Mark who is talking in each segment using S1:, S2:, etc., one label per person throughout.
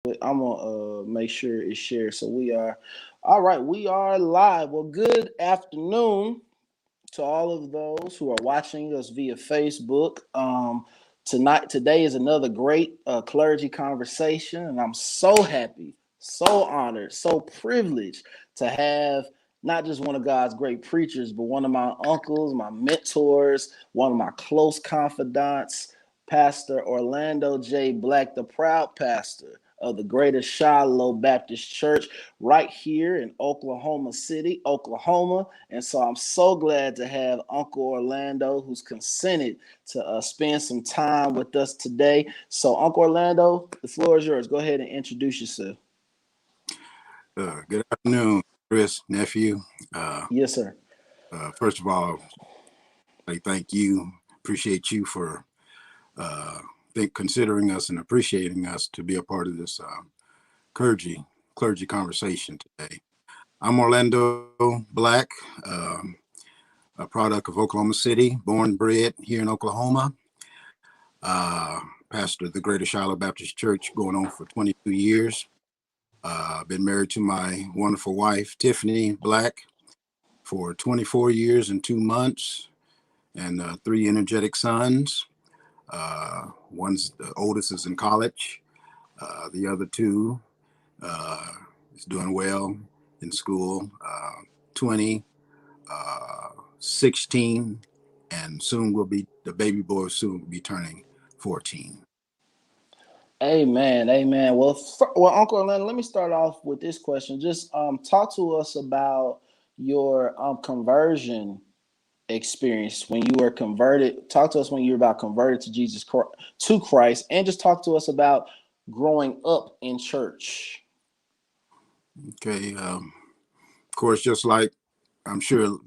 S1: I'm gonna make sure it's shared. So we are all right. We are live. Well, good afternoon to all of those who are watching us via Facebook. Today is another great clergy conversation, and I'm so happy, so honored, so privileged to have not just one of God's great preachers, but one of my uncles, my mentors, one of my close confidants, Pastor Orlando J. Black, the proud pastor of the Greater Shiloh Baptist Church right here in Oklahoma City, Oklahoma. And so I'm so glad to have Uncle Orlando, who's consented to spend some time with us today. So, Uncle Orlando, the floor is yours. Go ahead and introduce yourself.
S2: Good afternoon, Chris, nephew.
S1: Yes, sir.
S2: First of all, I thank you. Appreciate you for considering us and appreciating us to be a part of this clergy conversation today. I'm Orlando Black, a product of Oklahoma City, born and bred here in Oklahoma. Pastor of the Greater Shiloh Baptist Church going on for 22 years. Been married to my wonderful wife, Tiffany Black, for 24 years and 2 months, and 3 energetic sons. One's the oldest is in college. The other two is doing well in school. 20, 16, and soon will be the baby boy. Soon will be turning 14.
S1: Amen. Amen. Well, Uncle Orlando, let me start off with this question. Just talk to us about your conversion experience when you were converted. Talk to us when you were about converted to Christ, and just talk to us about growing up in church.
S2: Okay. Of course, just like I'm sure,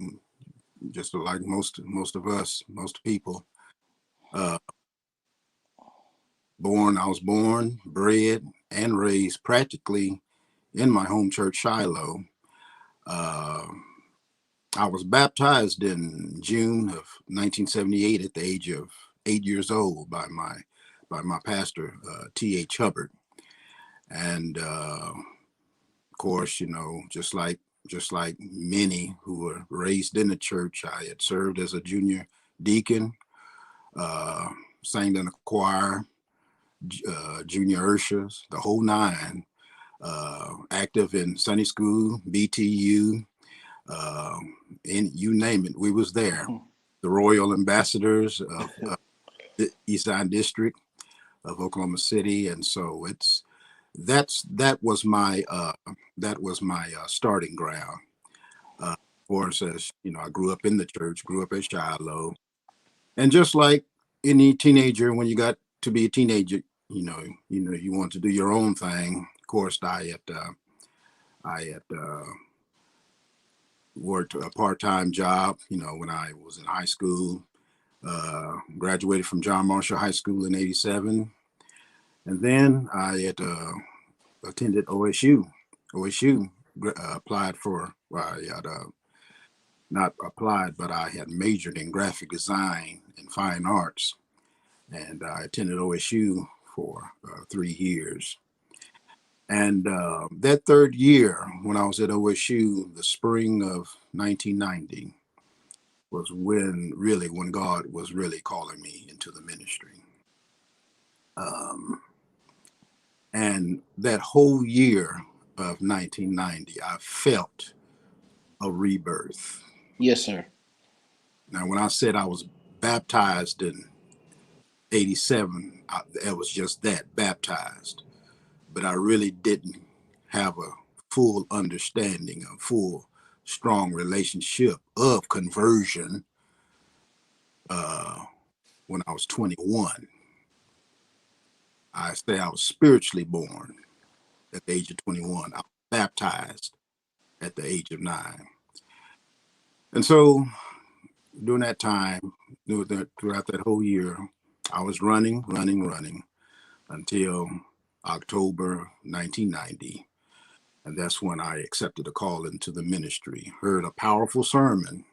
S2: just like most of us, most people, uh, I was born, bred, and raised practically in my home church, Shiloh. Uh, I was baptized in June of 1978 at the age of 8 years old by my pastor, T.H. Hubbard. And of course, just like many who were raised in the church, I had served as a junior deacon, uh, sang in a choir, junior ushers, the whole nine. Active in Sunday school, BTU, uh, and you name it, we was there. The Royal Ambassadors of the East Side District of Oklahoma City, and so that was my starting ground. Of course, as you know, I grew up in the church, grew up at Shiloh, and just like any teenager, when you got to be a teenager, you want to do your own thing. Of course, I had worked a part-time job, when I was in high school. Graduated from John Marshall High School in '87, and then I had attended OSU. Applied for. Well, I had not applied, but I had majored in graphic design and fine arts, and I attended OSU for 3 years. And that third year, when I was at OSU, the spring of 1990, was when God was really calling me into the ministry. Um, and that whole year of 1990, I felt a rebirth.
S1: Yes, sir.
S2: Now, when I said I was baptized in '87, it was just that, baptized. But I really didn't have a full understanding, a full, strong relationship of conversion uh, when I was 21. I say I was spiritually born at the age of 21. I was baptized at the age of 9. And so during that time, throughout that whole year, I was running until October 1990. And that's when I accepted a call into the ministry. Heard a powerful sermon.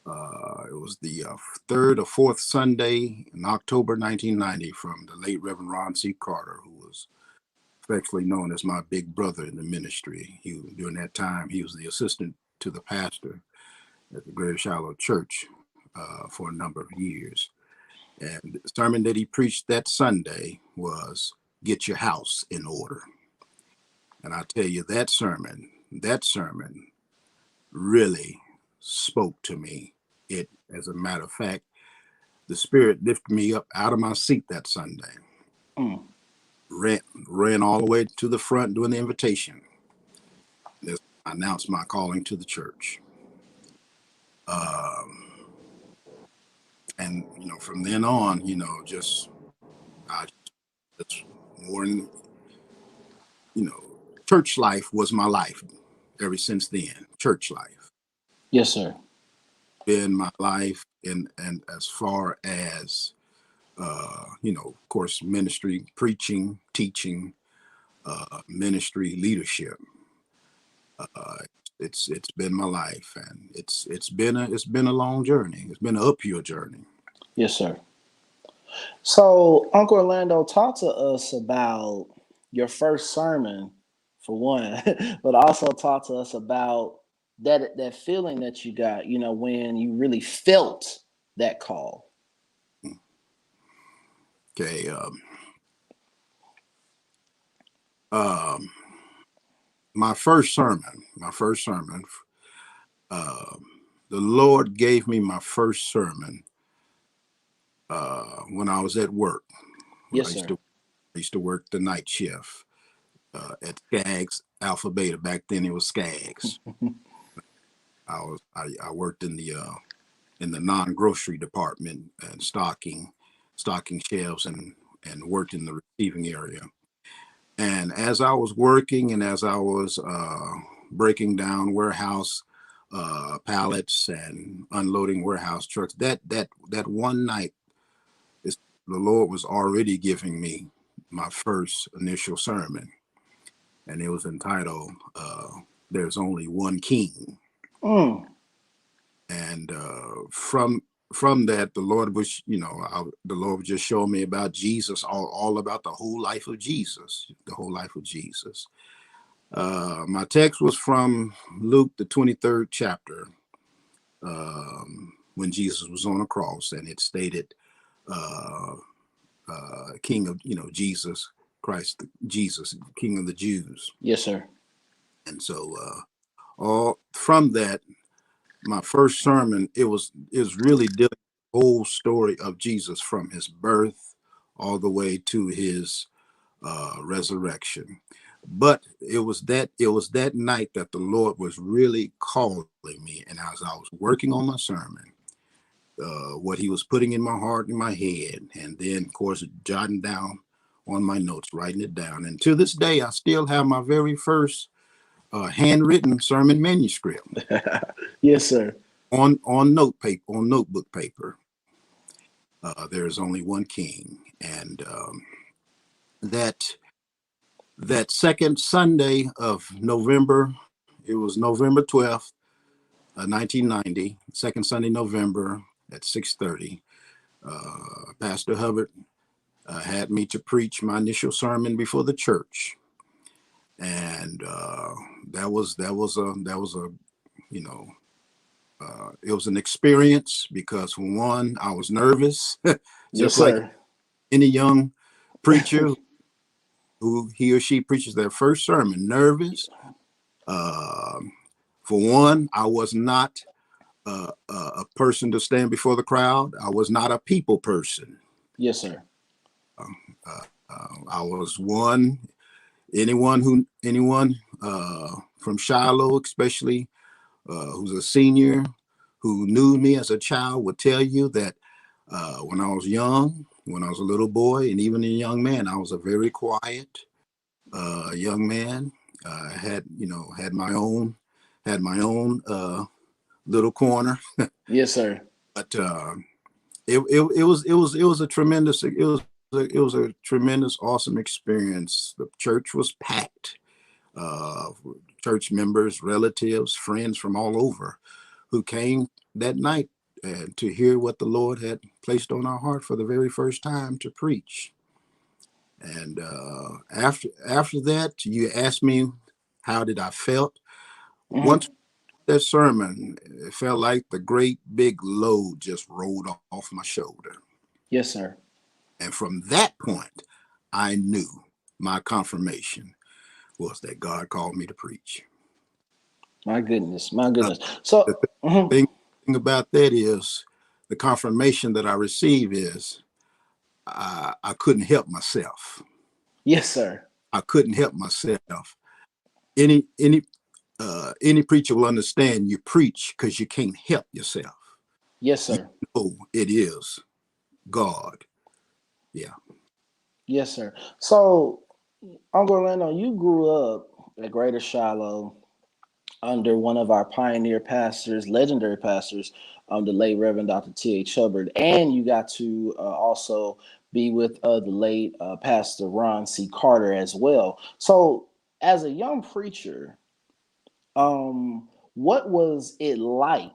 S2: It was the third or fourth Sunday in October 1990 from the late Reverend Ron C. Carter, who was affectionately known as my big brother in the ministry. During that time, he was the assistant to the pastor at the Greater Shiloh Church for a number of years. And the sermon that he preached that Sunday was "Get Your House in Order." And I tell you, that sermon really spoke to me. As a matter of fact, the Spirit lifted me up out of my seat that Sunday.
S1: Mm.
S2: Ran all the way to the front doing the invitation. I announced my calling to the church. And from then on, I just more in, church life was my life ever since then. Church life
S1: Yes, sir.
S2: been my life, and as far as of course, ministry, preaching, teaching, ministry, leadership. Uh, it's been my life, and it's been a long journey. It's been an uphill journey.
S1: Yes, sir. So, Uncle Orlando, talk to us about your first sermon, for one, but also talk to us about that feeling that you got, when you really felt that call.
S2: Okay. Um, my first sermon. Uh, the Lord gave me my first sermon when I was at work. I
S1: Yes,
S2: used
S1: sir.
S2: to I used to work the night shift at Skaggs Alpha Beta. Back then it was Skaggs. I worked in the non-grocery department and stocking shelves and worked in the receiving area. And as I was working and as I was breaking down warehouse pallets and unloading warehouse trucks, that one night, is, the Lord was already giving me my first initial sermon, and it was entitled "There's Only One King."
S1: Mm.
S2: And from that, the Lord was, the Lord just showed me about Jesus, all about the whole life of Jesus, the whole life of Jesus. My text was from Luke, the 23rd chapter, when Jesus was on a cross, and it stated, uh, King of, Jesus Christ, Jesus, King of the Jews.
S1: Yes, sir.
S2: And so, all from that, my first sermon, it was really dealing with the whole story of Jesus from his birth all the way to his resurrection. But it was that night that the Lord was really calling me, and as I was working on my sermon, what He was putting in my heart and my head, and then of course jotting down on my notes, writing it down. And to this day, I still have my very first handwritten sermon manuscript
S1: Yes, sir.
S2: on note paper, on notebook paper. There is only one King, and that that second Sunday of November, it was November 12th, 1990, second Sunday, November at 6:30. Pastor Hubbard had me to preach my initial sermon before the church, and that was a you know it was an experience because, for one, I was nervous,
S1: Yes,
S2: just like
S1: sir.
S2: any young preacher who he or she preaches their first sermon, nervous. Um, for one, I was not a person to stand before the crowd. I was not a people person.
S1: Yes, sir.
S2: I was one. Anyone from Shiloh, especially who's a senior, who knew me as a child, would tell you that when I was young, when I was a little boy, and even a young man, I was a very quiet young man. Had my own little corner,
S1: Yes, sir.
S2: but it was a tremendous it was a tremendous awesome experience. The church was packed. Uh, Church members, relatives, friends from all over who came that night to hear what the Lord had placed on our heart for the very first time to preach. And after that, you asked me how did I felt.
S1: Hmm.
S2: Once that sermon, it felt like the great big load just rolled off my shoulder.
S1: Yes, sir.
S2: And from that point, I knew my confirmation was that God called me to preach.
S1: My goodness. My
S2: Uh,
S1: goodness.
S2: the
S1: So, mhm.
S2: thing about that is the confirmation that I receive is I couldn't help myself.
S1: Yes, sir.
S2: I couldn't help myself. Any preacher will understand you preach because you can't help yourself.
S1: Yes,
S2: You
S1: sir.
S2: know it is God. Yeah.
S1: Yes, sir. So, Uncle Orlando, you grew up at Greater Shiloh under one of our pioneer pastors, legendary pastors, the late Reverend Dr. T.H. Hubbard, and you got to also be with the late Pastor Ron C. Carter as well. So, as a young preacher, what was it like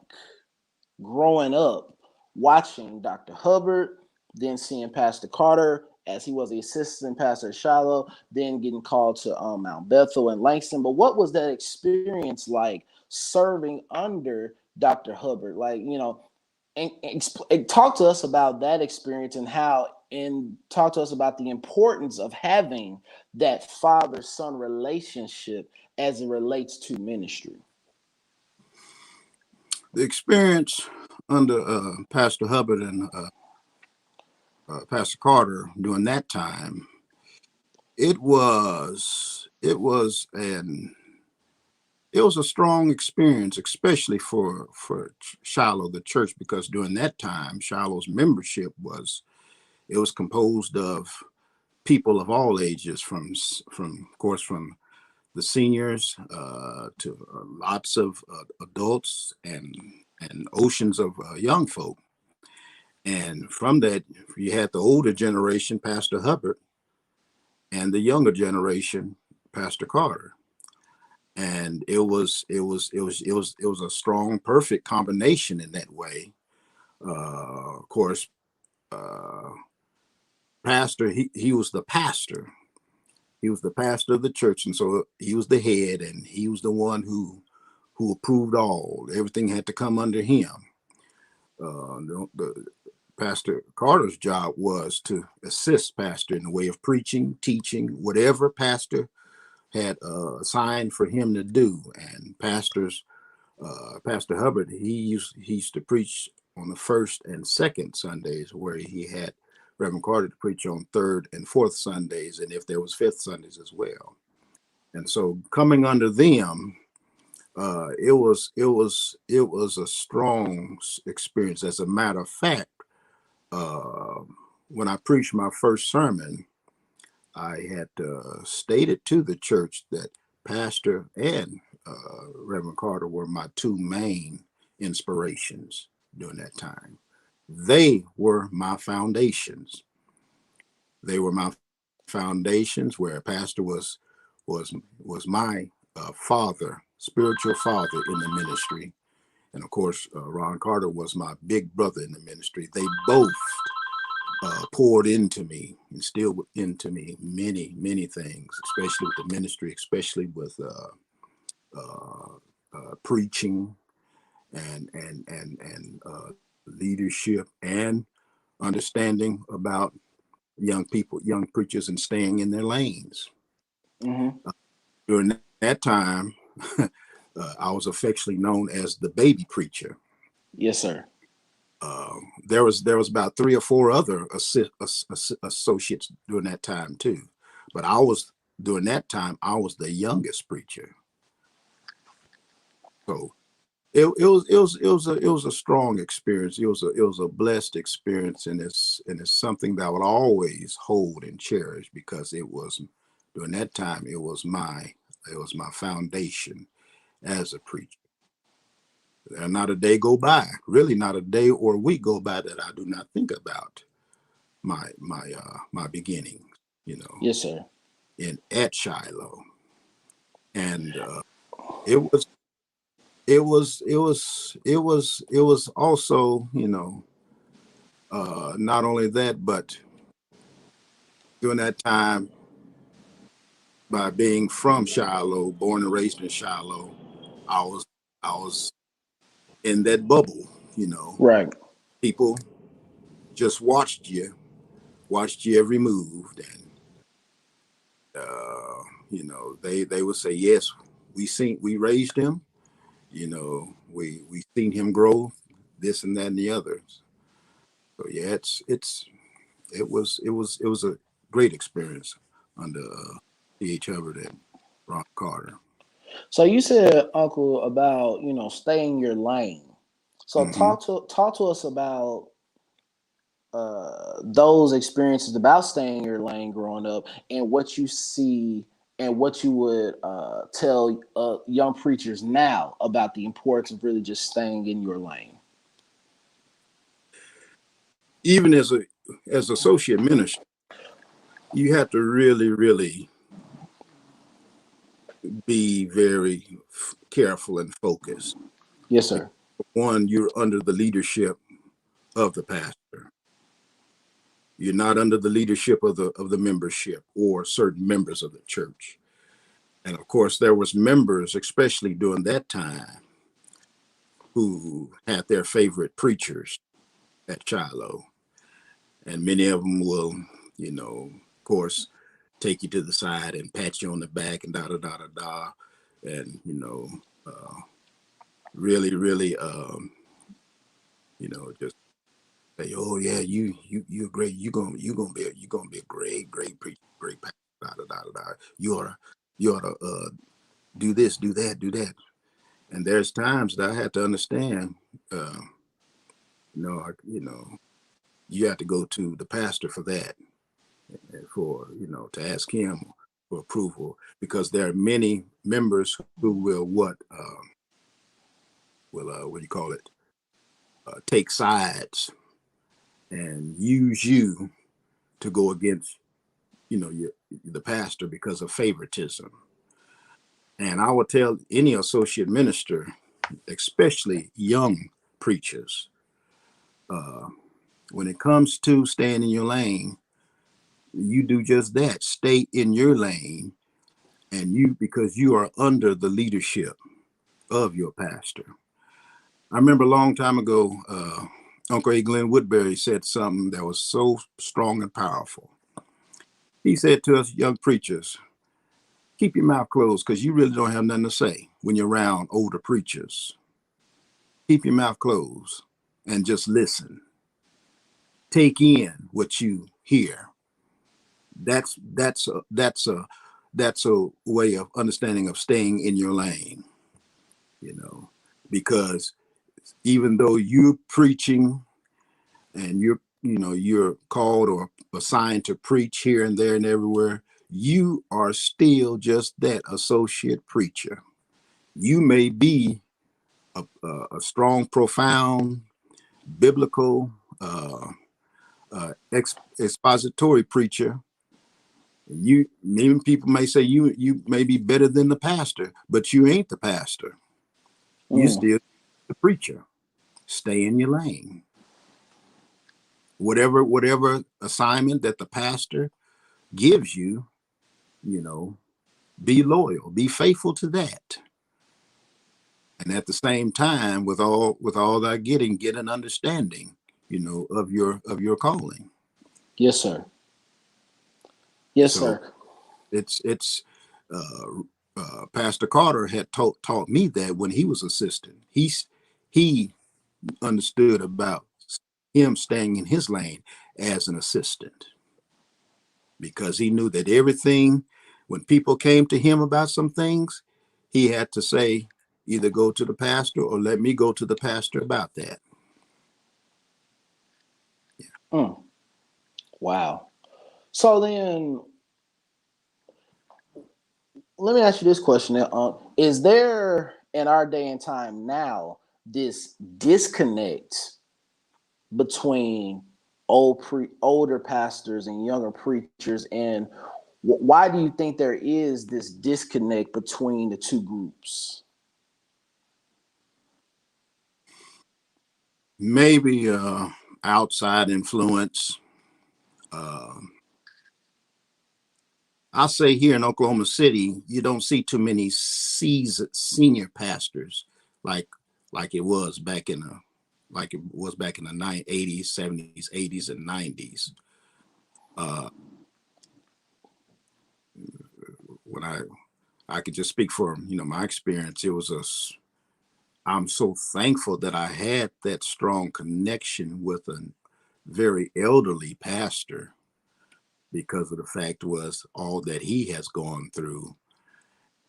S1: growing up watching Dr. Hubbard, then seeing Pastor Carter as he was the assistant pastor at Shiloh, then getting called to Mount Bethel and Langston? But what was that experience like serving under Dr. Hubbard? Like, and talk to us about that experience and how, and talk to us about the importance of having that father-son relationship as it relates to ministry.
S2: The experience under Pastor Hubbard and Pastor Carter during that time, it was it was a strong experience, especially for Shiloh, the church, because during that time, Shiloh's membership was composed of people of all ages, from of course from the seniors to lots of adults and oceans of young folk. And from that, you had the older generation, Pastor Hubbard, and the younger generation, Pastor Carter. And it was a strong, perfect combination in that way. Of course, uh, Pastor he was the pastor. He was the pastor of the church, and so he was the head, and he was the one who approved all. Everything had to come under him. The Pastor Carter's job was to assist Pastor in the way of preaching, teaching, whatever Pastor had assigned for him to do. And Pastor Hubbard, he used to preach on the first and second Sundays, where he had Reverend Carter to preach on third and fourth Sundays, and if there was fifth Sundays as well. And so coming under them, it was a strong experience. As a matter of fact, uh, when I preached my first sermon, I had stated to the church that Pastor and Reverend Carter were my two main inspirations during that time. They were my foundations. They were my foundations where Pastor was my father, spiritual father in the ministry. And of course, Ron Carter was my big brother in the ministry. They both poured into me and still into me many things, especially with the ministry, especially with preaching and leadership and understanding about young people, young preachers, and staying in their lanes.
S1: Mm-hmm.
S2: During that time, I was affectionately known as the baby preacher.
S1: Yes, sir.
S2: There was about three or four other associates during that time too, but I was during that time I was the youngest preacher. So it was a strong experience. It was a blessed experience, and it's something that I would always hold and cherish, because it was during that time it was my foundation as a preacher. And not a day go by, really not a day or a week go by that I do not think about my beginning, you know,
S1: Yes, sir.
S2: in at Shiloh. And it was it was also, not only that, but during that time, by being from Shiloh, born and raised in Shiloh, I was I was in that bubble. You know,
S1: Right.
S2: people just watched you every move, and they would say, yes, we raised him. We seen him grow, this and that and the others. So yeah, it was a great experience under C.H. Hubbard and Ron Carter.
S1: So you said, Uncle, about stay in your lane. So
S2: Hmm.
S1: talk to us about those experiences about staying in your lane growing up, and what you see and what you would tell young preachers now about the importance of really just staying in your lane.
S2: Even as associate minister, you have to really, really be very careful and focused.
S1: Yes, sir.
S2: One, you're under the leadership of the pastor. You're not under the leadership of the membership or certain members of the church. And of course, there was members, especially during that time, who had their favorite preachers at Shiloh, and many of them will, of course, take you to the side and pat you on the back and da da da da da, and really, really, just say, oh yeah, you're great. You're gonna be a great preacher, great pastor. Da da da da da. You ought to do this, do that, do that. And there's times that I had to understand, uh, you have to go to the pastor for that, and to ask him for approval, because there are many members who will what do you call it, take sides and use you to go against the pastor because of favoritism. And I would tell any associate minister, especially young preachers, uh, when it comes to staying in your lane, you do just that. Stay in your lane, and because you are under the leadership of your pastor. I remember a long time ago, Uncle A. Glenn Woodbury said something that was so strong and powerful. He said to us young preachers, keep your mouth closed, because you really don't have nothing to say when you're around older preachers. Keep your mouth closed and just listen. Take in what you hear. That's a way of understanding of staying in your lane, you know, because even though you're preaching and you're called or assigned to preach here and there and everywhere, you are still just that associate preacher. You may be a strong, profound, biblical, expository preacher. You Even people may say you may be better than the pastor, but you ain't the pastor. You
S1: Mm.
S2: still the preacher. Stay in your lane. Whatever assignment that the pastor gives you, you know, be loyal, be faithful to that. And at the same time, with all that getting, get an understanding, of your calling.
S1: Yes, sir. Yes,
S2: So
S1: sir.
S2: it's uh, Pastor Carter had taught me that when he was assistant. He understood about him staying in his lane as an assistant, because he knew that everything, when people came to him about some things, he had to say, either go to the pastor or let me go to the pastor about that.
S1: Mm. Wow. So then, let me ask you this question: is there in our day and time now this disconnect between older pastors and younger preachers, and why do you think there is this disconnect between the two groups?
S2: Maybe outside influence, uh, I say here in Oklahoma City, you don't see too many senior pastors like like it was back in the '80s, '70s, '80s, and '90s. Uh, when I could just speak for my experience, it was I'm so thankful that I had that strong connection with a very elderly pastor because of the fact was all that he has gone through.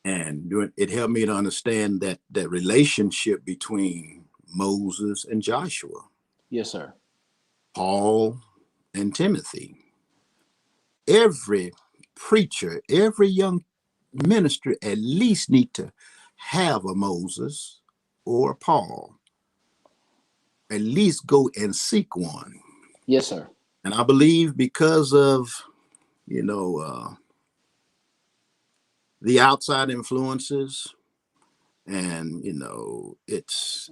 S2: And it helped me to understand that relationship between Moses and Joshua,
S1: Yes, sir.
S2: Paul and Timothy. Every preacher, every young minister at least need to have a Moses or a Paul. At least go and seek one.
S1: Yes, sir.
S2: And I believe because of you know uh, the outside influences, and it's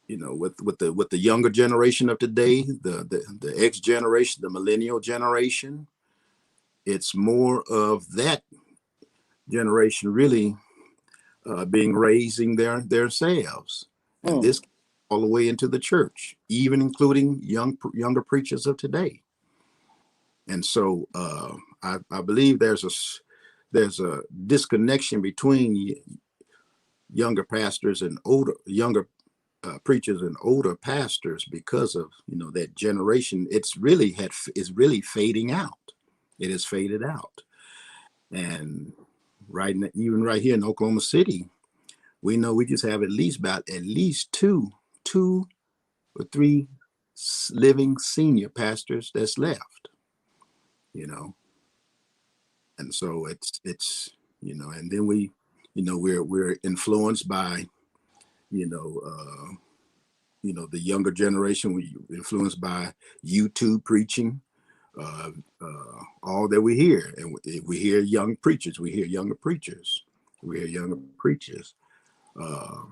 S2: with the younger generation of today, the X generation, the millennial generation, it's more of that generation really being raising themselves, and
S1: Mm.
S2: this all the way into the church, even including younger preachers of today. And so I believe there's a disconnection between younger pastors and younger preachers and older pastors because of that generation. Is really fading out. It has faded out. And even right here in Oklahoma City, we know we just have at least two or three living senior pastors that's left. You know, and so and then we're influenced by you know the younger generation. We influenced by YouTube preaching, uh, all that we hear. And we hear young preachers, we hear younger preachers, we hear younger preachers. uh,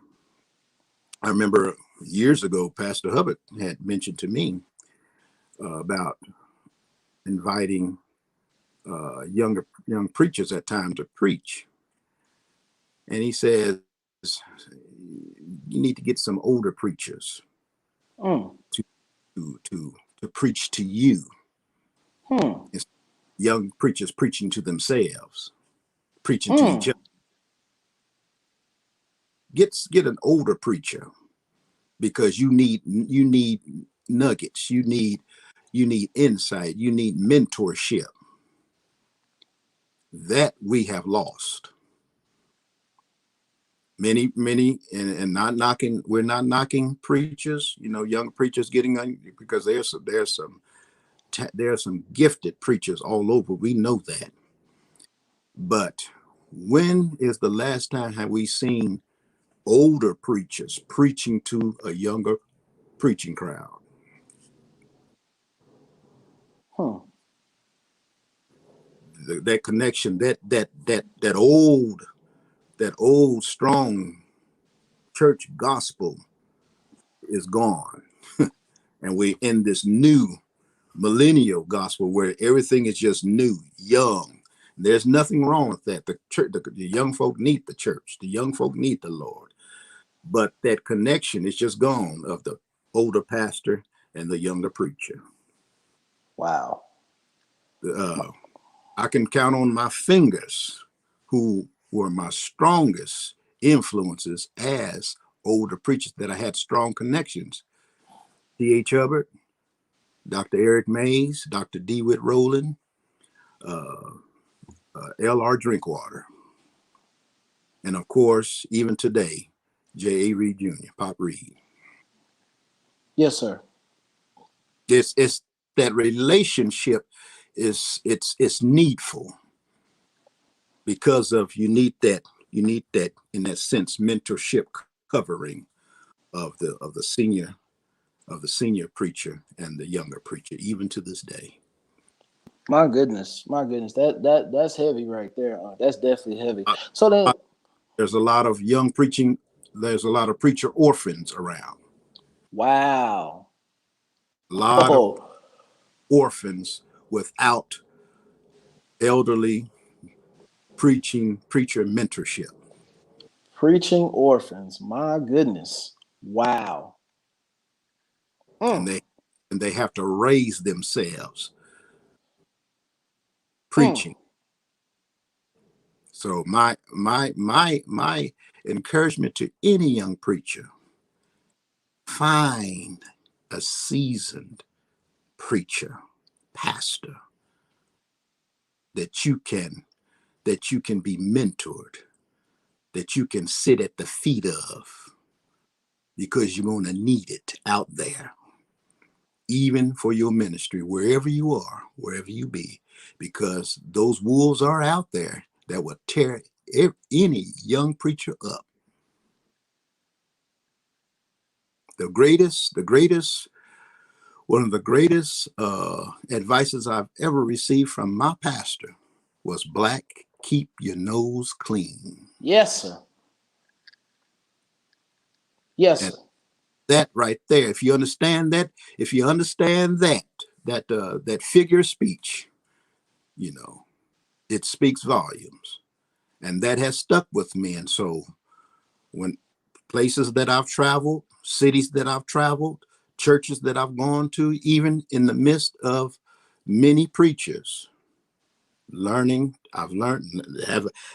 S2: I remember years ago Pastor Hubbard had mentioned to me about inviting young preachers at times to preach. And he says you need to get some older preachers
S1: Mm.
S2: to to preach to you.
S1: Hmm.
S2: It's young preachers preaching to themselves, preaching to each
S1: Hmm.
S2: other. Get an older preacher because you need nuggets. You need insight. You need mentorship that we have lost. Many, and not knocking. We're not knocking preachers. Young preachers getting on because there's some gifted preachers all over. We know that. But when is the last time have we seen older preachers preaching to a younger preaching crowd?
S1: Hmm.
S2: That connection, that old strong church gospel is gone, and we're in this new millennial gospel where everything is just new, young. There's nothing wrong with that. The church, the young folk need the church. The young folk need the Lord. But that connection is just gone of the older pastor and the younger preacher.
S1: Wow.
S2: Uh, I can count on my fingers who were my strongest influences as older preachers that I had strong connections. D.H. Hubbard, Dr. Eric Mays, Dr. DeWitt Rowland, uh, L.R. Drinkwater, and of course, even today, J.A. Reed Jr., Pop Reed.
S1: Yes, sir.
S2: It's that relationship it's needful because of you need that in that sense mentorship covering of the senior preacher and the younger preacher even to this day.
S1: My goodness. My goodness. That's heavy right there. That's definitely heavy.
S2: Uh,
S1: So then,
S2: there's a lot of young preaching. There's a lot of preacher orphans around.
S1: wow.
S2: A lot of
S1: Oh,
S2: orphans without elderly preacher mentorship.
S1: Preaching orphans. My goodness. Wow.
S2: And
S1: Mm,
S2: they have to raise themselves
S1: mm.
S2: preaching. So my encouragement to any young preacher: find a seasoned preacher, pastor that you can be mentored, that you can sit at the feet of, because you're going to need it out there, even for your ministry, wherever you are, wherever you be, because those wolves are out there that will tear any young preacher up. One of the greatest advices I've ever received from my pastor was, "Black, keep your nose clean."
S1: Yes, sir. Yes,
S2: And
S1: sir.
S2: that right there, if you understand that figure of speech, you know, it speaks volumes. And that has stuck with me. And so when places that I've traveled, cities that I've traveled, churches that I've gone to, even in the midst of many preachers, I've learned.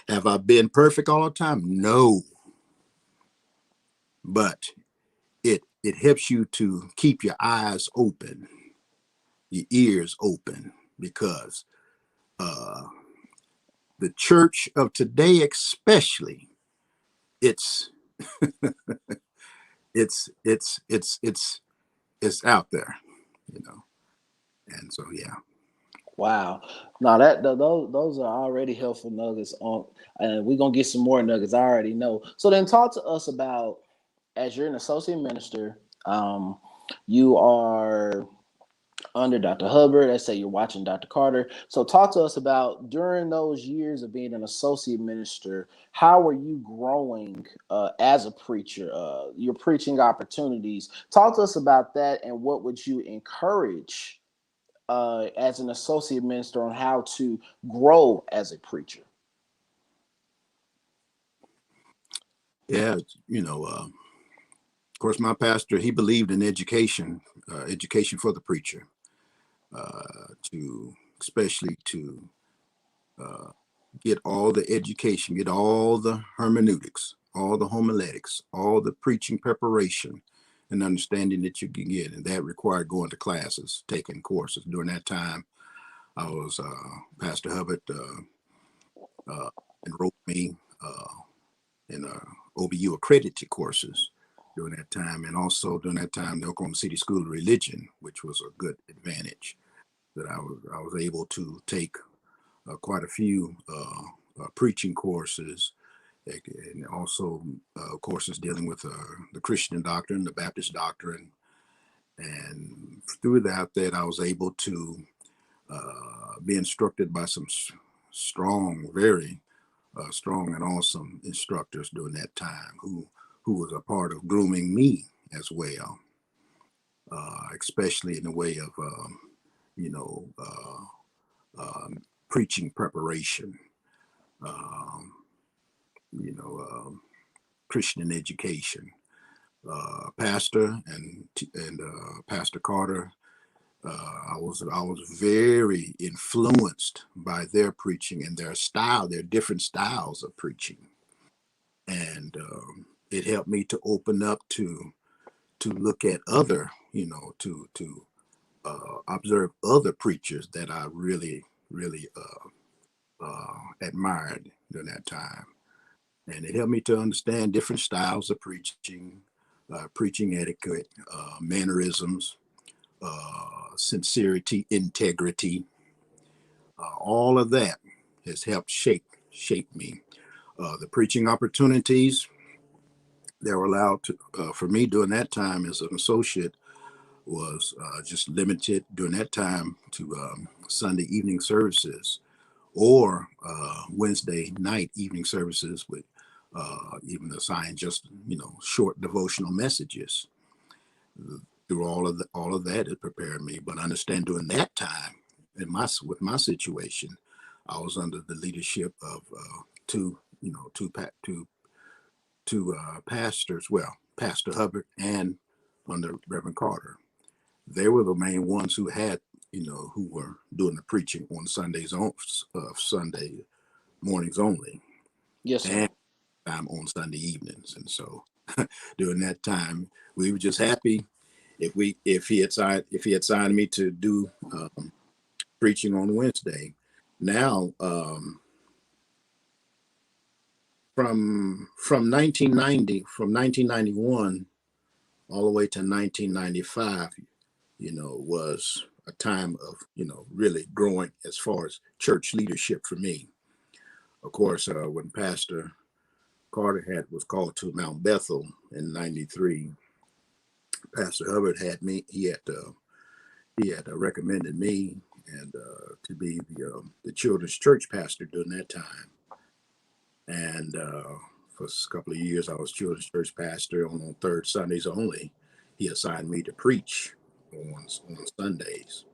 S2: Have I been perfect all the time? No. But it helps you to keep your eyes open, your ears open, because uh, the church of today, especially, it's it's out there, you know. And so yeah.
S1: Wow. Now those are already helpful nuggets on, and we're gonna get some more nuggets. I already know. So then, talk to us about, as you're an associate minister, you are under Dr. Hubbard. Let's say you're watching Dr. Carter. So talk to us about, during those years of being an associate minister, how are you growing as a preacher? Your preaching opportunities. Talk to us about that, and what would you encourage as an associate minister on how to grow as a preacher?
S2: Yeah, of course, my pastor, he believed in education, education for the preacher, to especially to uh, get all the education, get all the hermeneutics, all the homiletics, all the preaching preparation and understanding that you can get. And that required going to classes, taking courses. During that time, I was Pastor Hubbard uh, enrolled me in OBU accredited courses during that time. And also during that time, the Oklahoma City School of Religion, which was a good advantage, that I was able to take quite a few preaching courses, and also courses dealing with the Christian doctrine, the Baptist doctrine. And through that I was able to be instructed by some strong, very strong and awesome instructors during that time, who was a part of grooming me as well, especially in the way of you know preaching preparation, um, you know, Christian education. Pastor and Pastor Carter, I was very influenced by their preaching and their style, their different styles of preaching, and it helped me to open up to look at other, to observe other preachers that I really admired during that time, and it helped me to understand different styles of preaching, preaching etiquette, mannerisms, sincerity, integrity. All of that has helped shape me. The preaching opportunities that were allowed for me during that time as an associate was just limited during that time to Sunday evening services, or Wednesday night evening services, with even assigned just short devotional messages. Through all of that, it prepared me. But understand, during that time, with my situation, I was under the leadership of two, you know, two pastors. Well, Pastor Hubbard and under Reverend Carter. They were the main ones who had, you know, who were doing the preaching on Sundays on Sunday mornings only,
S1: Yes, sir.
S2: and time on Sunday evenings. And so during that time, we were just happy if he had signed me to do preaching on Wednesday. Now, from 1990, from 1991 all the way to 1995, you know, was a time of, you know, really growing as far as church leadership for me. Of course, when Pastor Carter was called to Mount Bethel in '93, Pastor Hubbard had me. He had recommended me and to be the children's church pastor during that time. And for a couple of years, I was children's church pastor on third Sundays only. He assigned me to preach on Sundays.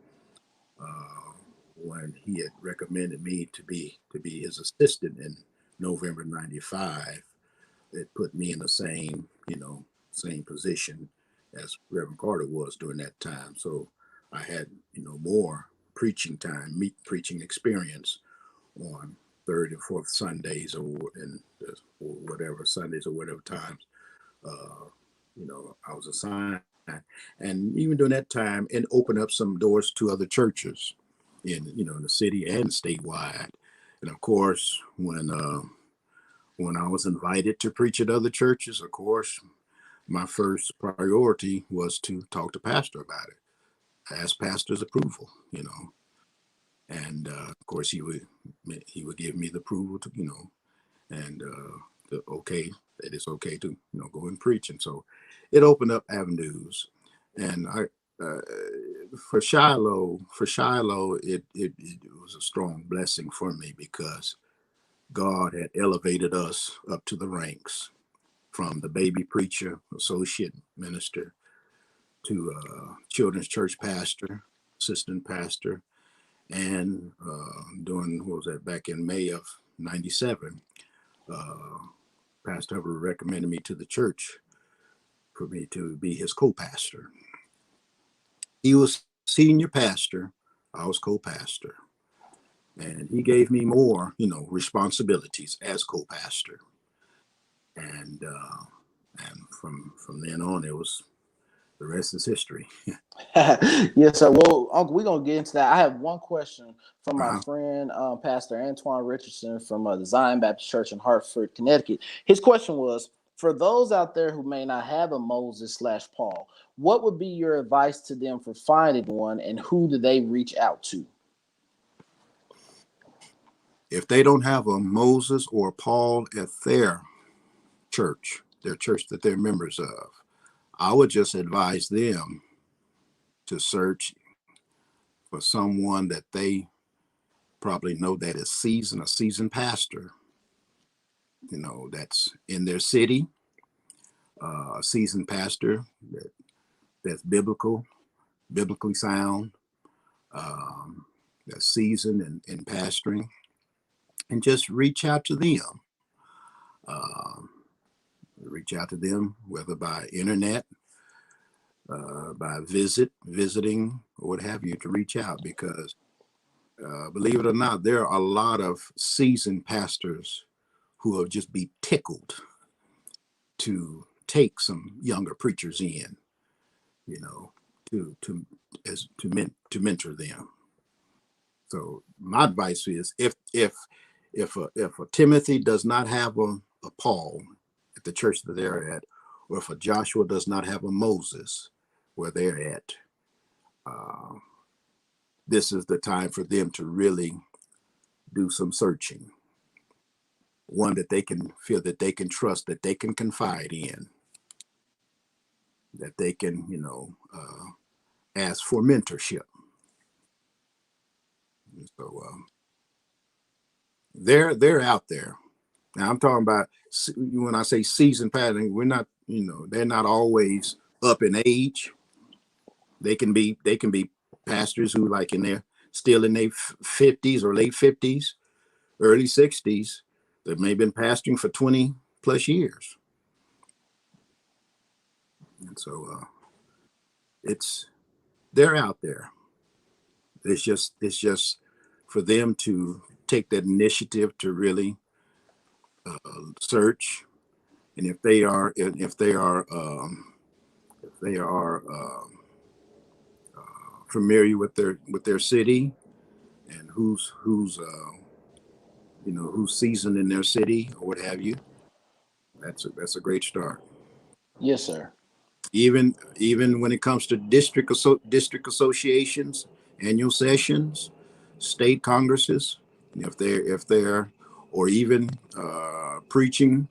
S2: When he had recommended me to be his assistant in November '95, it put me in the same, you know, same position as Reverend Carter was during that time. So I had, you know, more preaching time, preaching experience on third and fourth Sundays or whatever Sundays or whatever times, you know, I was assigned. And even during that time, it opened up some doors to other churches in, you know, in the city and statewide. And of course, when I was invited to preach at other churches, of course, my first priority was to talk to pastor about it, ask pastor's approval, you know, and of course he would give me the approval to, you know, and the okay that it's okay to, you know, go and preach, and so it opened up avenues, and I. Uh, for Shiloh, it was a strong blessing for me because God had elevated us up to the ranks from the baby preacher, associate minister, to children's church pastor, assistant pastor, and during what was that back in May of '97, uh, Pastor Hubbard recommended me to the church for me to be his co-pastor. He was senior pastor, I was co-pastor, and he gave me more, you know, responsibilities as co-pastor, and from then on, it was the rest is history.
S1: Yes, sir. Well, Uncle, we're gonna get into that. I have one question from my
S2: Uh,
S1: friend, Pastor Antoine Richardson from the Zion Baptist Church in Hartford, Connecticut. His question was: for those out there who may not have a Moses/Paul, what would be your advice to them for finding one, and who do they reach out to?
S2: if they don't have a Moses or a Paul at their church that they're members of, I would just advise them to search for someone that they probably know that is a seasoned pastor, you know, that's in their city, a seasoned pastor that's biblically sound, um, that's seasoned in pastoring, and just reach out to them. Um, Reach out to them, whether by internet, by visiting, or what have you, to reach out because believe it or not, there are a lot of seasoned pastors who will just be tickled to take some younger preachers in, you know, to as to mentor them. So my advice is if a Timothy does not have a Paul at the church that they're at, or if a Joshua does not have a Moses where they're at, uh, this is the time for them to really do some searching. One that they can feel that they can trust, that they can confide in, that they can, you know, ask for mentorship. So they're out there. Now I'm talking about when I say seasoned pattern, we're not, you know, they're not always up in age. They can be pastors who like in their still in their 50s or late 50s, early 60s that may have been pastoring for 20 plus years. And so it's they're out there. It's just for them to take that initiative to really search, and if they are familiar with their city, and who's seasoned in their city or what have you, that's a great start.
S1: Yes, sir.
S2: Even when it comes to district associations, annual sessions, state congresses, if they're or even preaching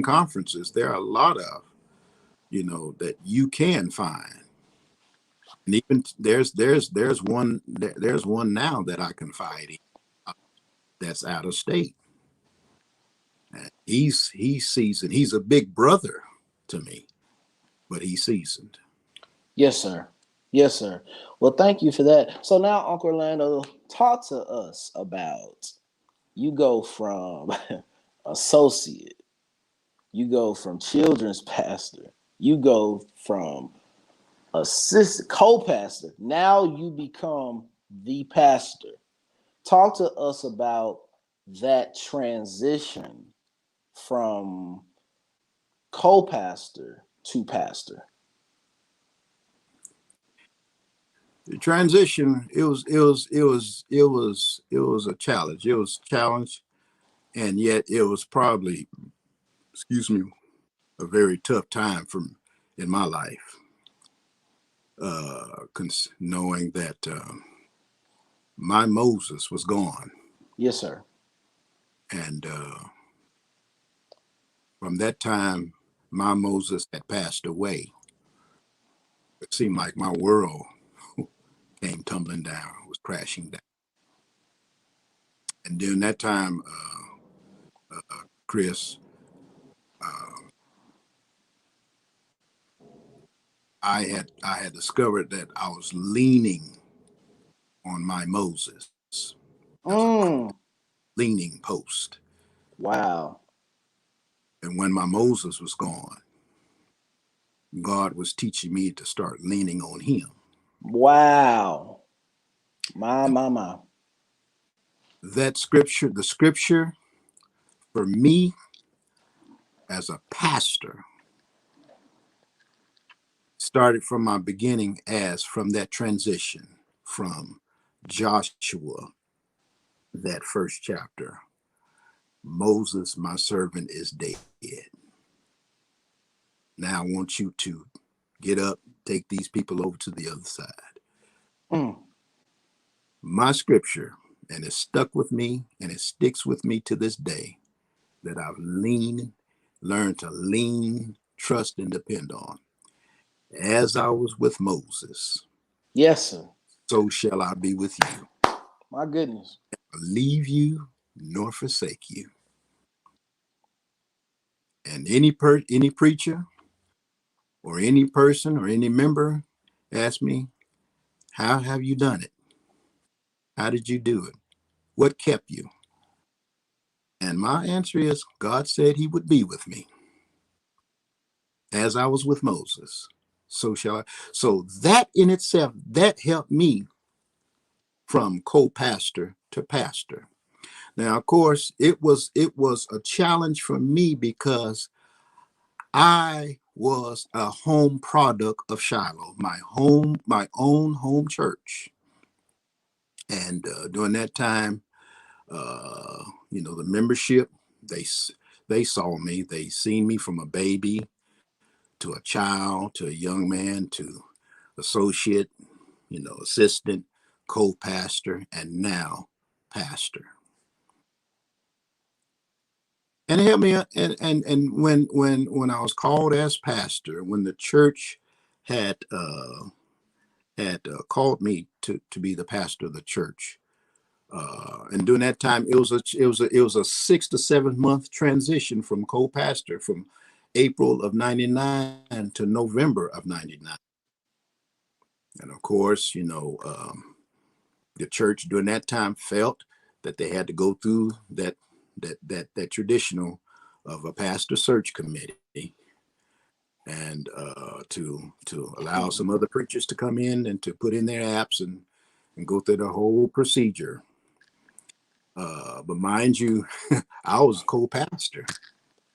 S2: conferences, there are a lot of that you can find. And even there's one now that I confide in, that's out of state. And he's seasoned. He's a big brother to me, but he's seasoned.
S1: Yes, sir. Yes, sir. Well, thank you for that. So now, Uncle Orlando, talk to us about you go from associate, you go from children's pastor, you go from assistant co-pastor. Now you become the pastor. Talk to us about that transition from co-pastor to pastor.
S2: The transition, it was a challenge. It was a challenge, and yet it was probably, excuse me, a very tough time in my life, knowing that my Moses was gone.
S1: Yes, sir.
S2: And from that time, my Moses had passed away. It seemed like my world came tumbling down, was crashing down. And during that time, Chris, I had discovered that I was leaning on my Moses as a
S1: Mm,
S2: leaning post.
S1: wow.
S2: And when my Moses was gone, God was teaching me to start leaning on him.
S1: Wow. My,
S2: And
S1: my, my.
S2: the scripture for me as a pastor started from my beginning, as from that transition from Joshua, that first chapter. Moses, my servant, is dead. Now I want you to get up, take these people over to the other side.
S1: Mm,
S2: My scripture, and it stuck with me and it sticks with me to this day, that I've learned to lean, trust, and depend on. As I was with Moses,
S1: yes, sir.
S2: so shall I be with you.
S1: My goodness.
S2: Leave you nor forsake you. And any preacher or any person or any member ask me, how have you done it? How did you do it? What kept you? And my answer is, God said he would be with me. As I was with Moses, so shall I. So that in itself, that helped me from co-pastor to pastor. Now, of course, it was a challenge for me because I was a home product of Shiloh, my own home church. And during that time, the membership, they they saw me. They seen me from a baby to a child to a young man to associate, assistant, co-pastor, and now pastor. And it helped me. And when I was called as pastor, when the church had called me to be the pastor of the church, and during that time, it was a 6 to 7 month transition from co-pastor, from April of '99 to November of '99. And of course, the church during that time felt that they had to go through that traditional of a pastor search committee, and to allow some other preachers to come in and to put in their apps and go through the whole procedure. But mind you, I was co-pastor,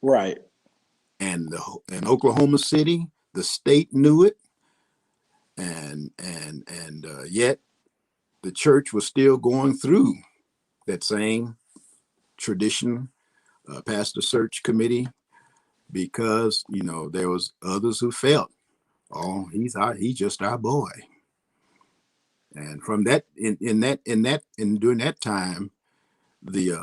S1: Right.
S2: and in Oklahoma City, the state knew it, and yet the church was still going through that same tradition, pastor search committee, because there was others who felt, oh, he's just our boy. And from that, in during that time, the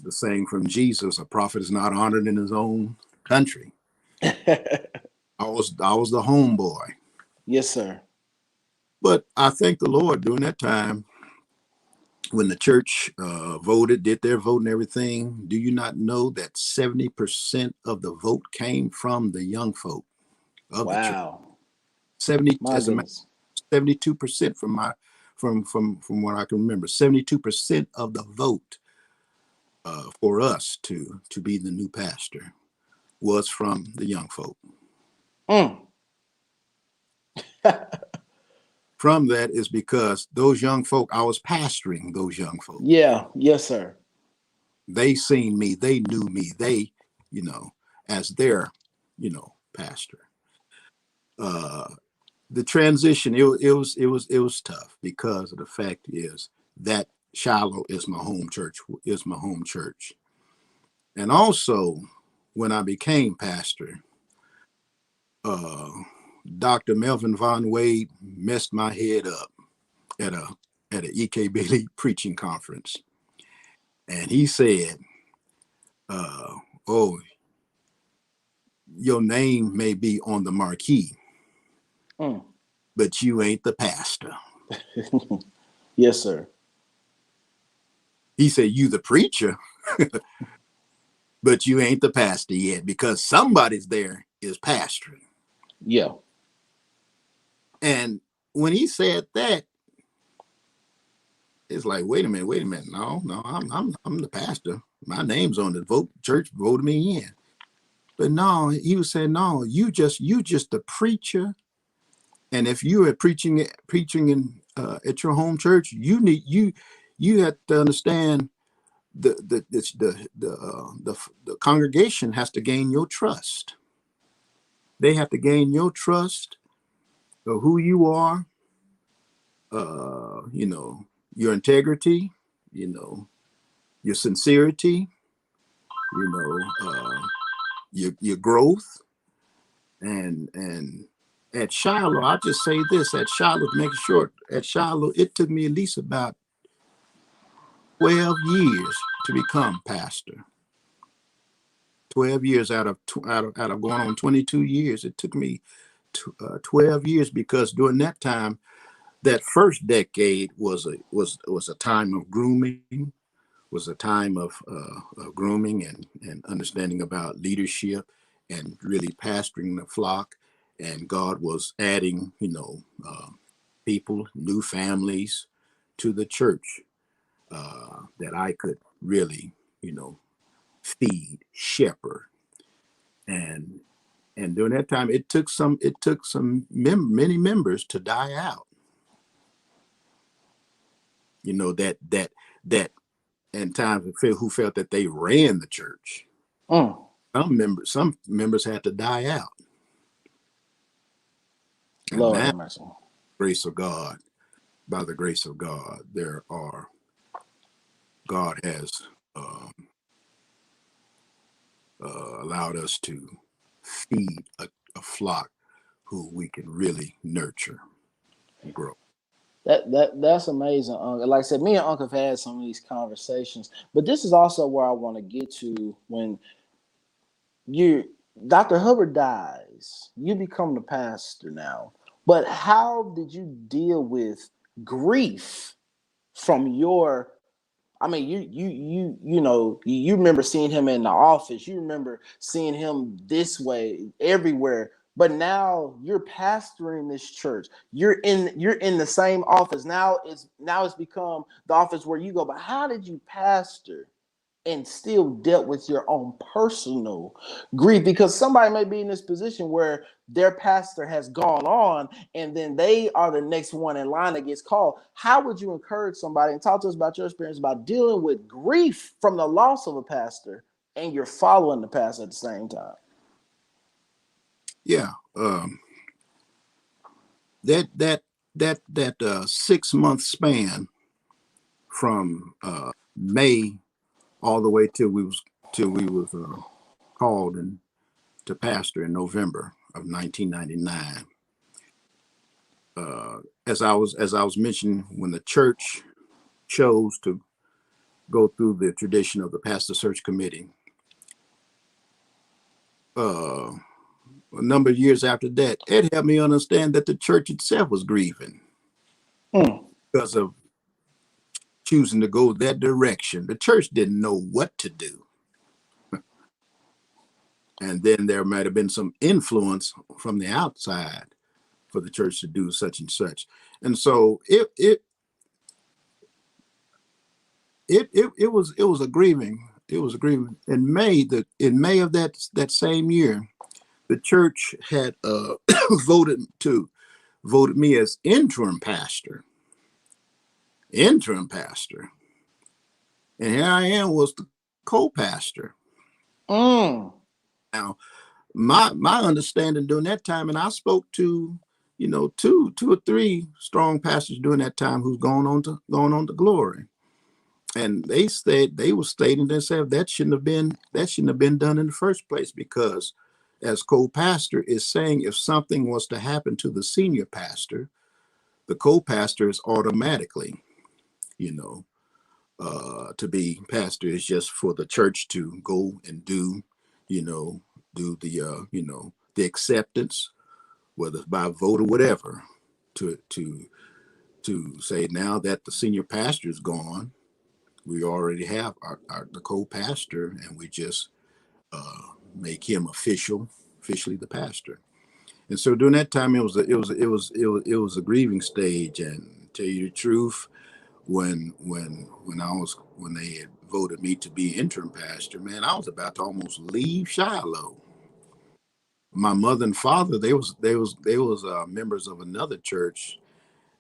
S2: saying from Jesus, a prophet is not honored in his own country. I was the homeboy.
S1: Yes, sir.
S2: But I thank the Lord during that time when the church voted, did their vote and everything. Do you not know that 70% of the vote came from the young folk of the church?
S1: Wow.
S2: 70,
S1: My
S2: as a matter,
S1: goodness.
S2: 72% from what I can remember. 72% of the vote for us to be the new pastor was from the young folk.
S1: Mm.
S2: From that is because those young folk, I was pastoring those young folk.
S1: Yeah. Yes, sir.
S2: They seen me, they knew me, they, as their, pastor. Uh, the transition, it was tough because of the fact is that Shiloh is my home church, and also when I became pastor, uh, Dr. Melvin Von Wade messed my head up at a E.K. Bailey preaching conference, and he said, uh, "Oh, your name may be on the marquee,
S1: Mm.
S2: but you ain't the pastor."
S1: Yes, sir.
S2: He said, "You the preacher, but you ain't the pastor yet because somebody's there is pastoring."
S1: Yeah.
S2: And when he said that, it's like, wait a minute, no, no, I'm the pastor. My name's on the vote. Church voted me in. But no, he was saying, no, you just the preacher. And if you are preaching in at your home church, you have to understand the congregation has to gain your trust. They have to gain your trust of who you are, you know, your integrity, you know, your sincerity, you your growth, and at Shiloh, I'll just say this: at Shiloh, to make it short, at Shiloh, it took me at least about 12 years to become pastor. 12 years out of going on 22 years, it took me 12 years because during that time, that first decade was a time of grooming, was a time of grooming and understanding about leadership and really pastoring the flock. And God was adding, people, new families to the church that I could really, feed, shepherd, and and during that time, it took some many members to die out. That and times who felt that they ran the church.
S1: Mm.
S2: Some members had to die out, and
S1: Lord
S2: now,
S1: have mercy.
S2: grace of God, by the grace of God, God has uh, allowed us to feed a flock who we can really nurture and grow.
S1: That's amazing, Uncle. Like I said, me and Uncle have had some of these conversations, but this is also where I want to get to when you Dr. Hubbard dies, you become the pastor now. But how did you deal with grief from your I mean, you remember seeing him in the office. You remember seeing him this way everywhere. but now you're pastoring this church. You're in the same office. Now it's become the office where you go, but how did you pastor and still dealt with your own personal grief? Because somebody may be in this position where their pastor has gone on and then they are the next one in line that gets called. How would you encourage somebody, and talk to us about your experience about dealing with grief from the loss of a pastor and you're following the pastor at the same time?
S2: Yeah. That 6 month span from May all the way till we was called and to pastor in November of 1999. As I was mentioning, when the church chose to go through the tradition of the pastor search committee, uh, a number of years after that, it helped me understand that the church itself was grieving
S1: Mm.
S2: because of choosing to go that direction. The church didn't know what to do. And then there might have been some influence from the outside for the church to do such and such. And so it was a grieving. It was a grieving. In May of that same year, the church had voted me as interim pastor. Interim pastor. And here I am was the co-pastor.
S1: Mm.
S2: Now, my understanding during that time, and I spoke to, two or three strong pastors during that time who's gone on to glory. And they were stating themselves that shouldn't have been done in the first place, because as co-pastor is saying, if something was to happen to the senior pastor, the co-pastor is automatically, you know, to be pastor is just for the church to go and you know, do the acceptance, whether it's by vote or whatever, to say now that the senior pastor is gone, we already have the co-pastor, and we just make him officially the pastor. And so during that time, it was a grieving stage. And tell you the truth, when they had voted me to be interim pastor, man, I was about to almost leave Shiloh. My mother and father, they was members of another church,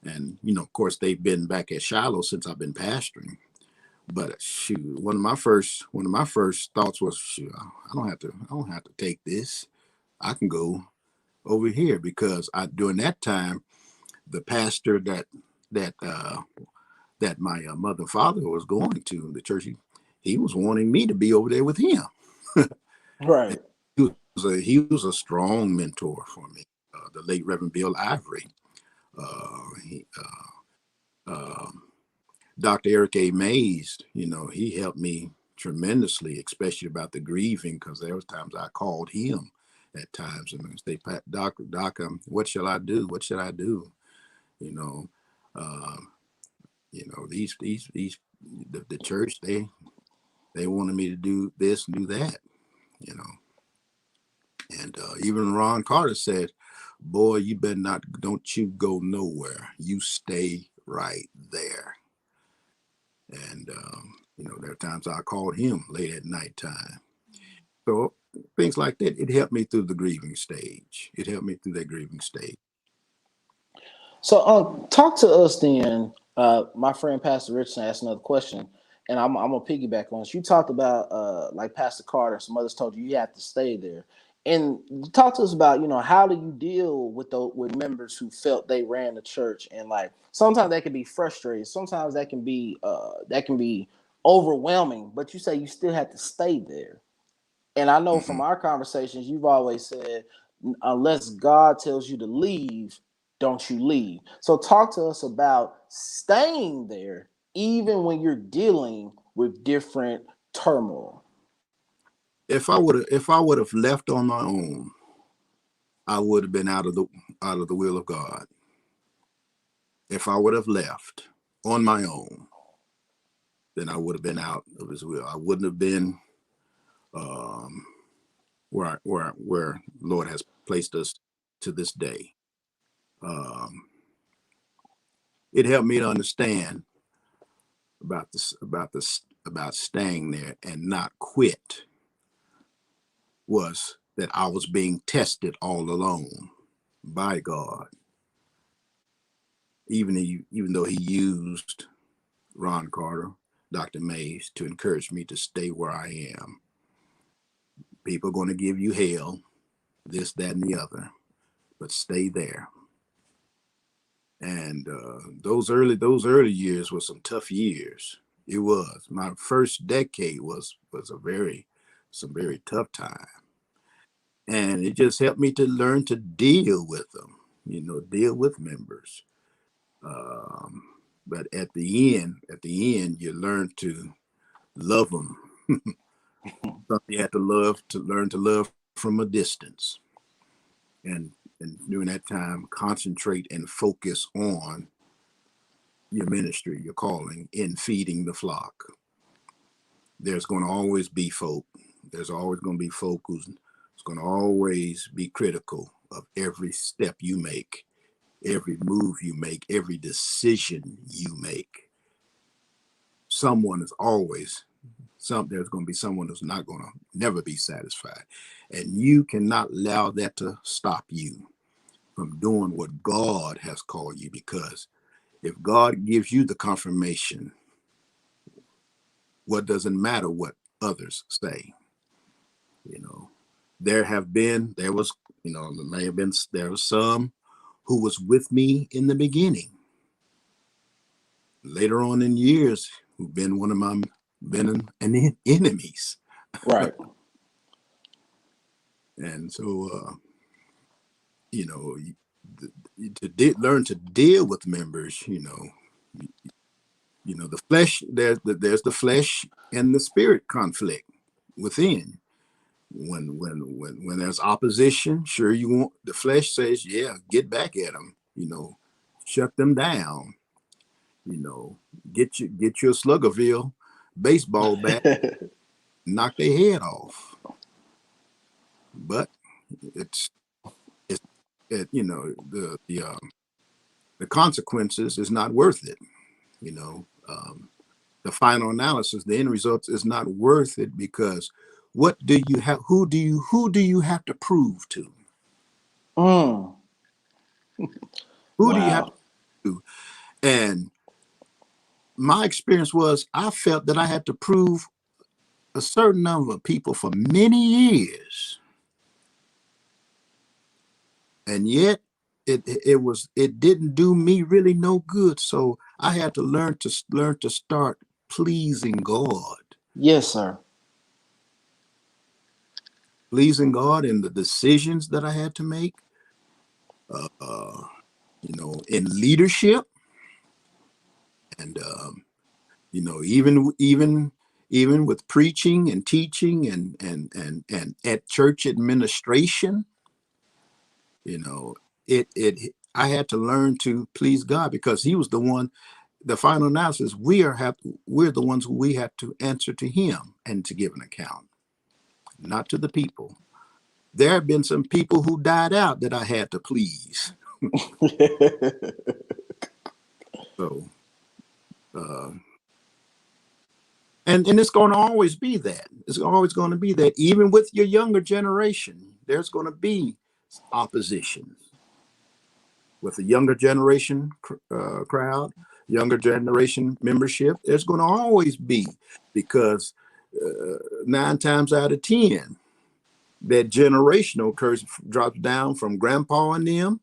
S2: and of course, they've been back at Shiloh since I've been pastoring. But shoot, one of my first thoughts was, shoot, I don't have to take this. I can go over here, because during that time, the pastor that my mother and father was going to the church, he was wanting me to be over there with him.
S1: Right.
S2: He was a strong mentor for me. The late Reverend Bill Ivory, he, Dr. Eric A. Mays, he helped me tremendously, especially about the grieving, because there was times I called him at times and say, Doc, what shall I do? What should I do? You know, uh, the church, they wanted me to do this and do that, you know. And even Ron Carter said, "Boy, you better not, don't you go nowhere. You stay right there." And there are times I called him late at night time. So things like that, it helped me through the grieving stage. It helped me through that grieving stage.
S1: So, talk to us then. My friend Pastor Richardson asked another question, and I'm gonna piggyback on this. You talked about like Pastor Carter, some others told you have to stay there, and talk to us about how do you deal with with members who felt they ran the church, and like sometimes that can be frustrating, sometimes that can be overwhelming, but you say you still have to stay there. And I know from
S2: Hmm.
S1: our conversations, you've always said, unless God tells you to leave, don't you leave. So talk to us about staying there, even when you're dealing with different turmoil.
S2: If I would have left on my own, I would have been out of the will of God. If I would have left on my own, then I would have been out of His will. I wouldn't have been um, where Lord has placed us to this day. Um, it helped me to understand about staying there and not quit, was that I was being tested all alone by God. Even though he used Ron Carter, Dr. Mays, to encourage me to stay where I am. People are going to give you hell, this, that, and the other, but stay there. And those early years were some tough years. It was. My first decade was some very tough time, and it just helped me to learn to deal with them. Deal with members. Um, but at the end, you learn to love them. Something you have to learn to love from a distance, and during that time, concentrate and focus on your ministry, your calling in feeding the flock. There's going to always be folk. There's always going to be folk who's going to always be critical of every step you make, every move you make, every decision you make. Someone is always there's going to be someone who's not going to never be satisfied, and you cannot allow that to stop you from doing what God has called you, because if God gives you the confirmation, what doesn't matter what others say. you know there was, there may have been, there was some who was with me in the beginning, later on in years, who've been one of my enemies.
S1: Right.
S2: And so, you know, learn to deal with members. The flesh. There's the flesh and the spirit conflict within. When there's opposition, sure, you want, the flesh says, yeah, get back at them. Shut them down. You know, get your Sluggerville baseball bat, knock their head off. But it's it's the consequences is not worth it. You know, the final analysis, the end result is not worth it, because what do you have? Who do you have to prove to?
S1: Mm.
S2: Who do you have
S1: Wow.
S2: to? And my experience was, I felt that I had to prove a certain number of people for many years, and yet it didn't do me really no good. So I had to learn to start pleasing God,
S1: Yes, sir.
S2: in the decisions that I had to make, uh, in leadership, and even with preaching and teaching, and at church administration. You know, I had to learn to please God, because He was the one. The final analysis, we're the ones who we have to answer to Him and to give an account, not to the people. There have been some people who died out that I had to please. So, uh, and it's going to always be that. It's always going to be that. Even with your younger generation, there's going to be opposition with the younger generation crowd, younger generation membership. There's going to always be, because 9 times out of 10, that generational curse drops down from grandpa and them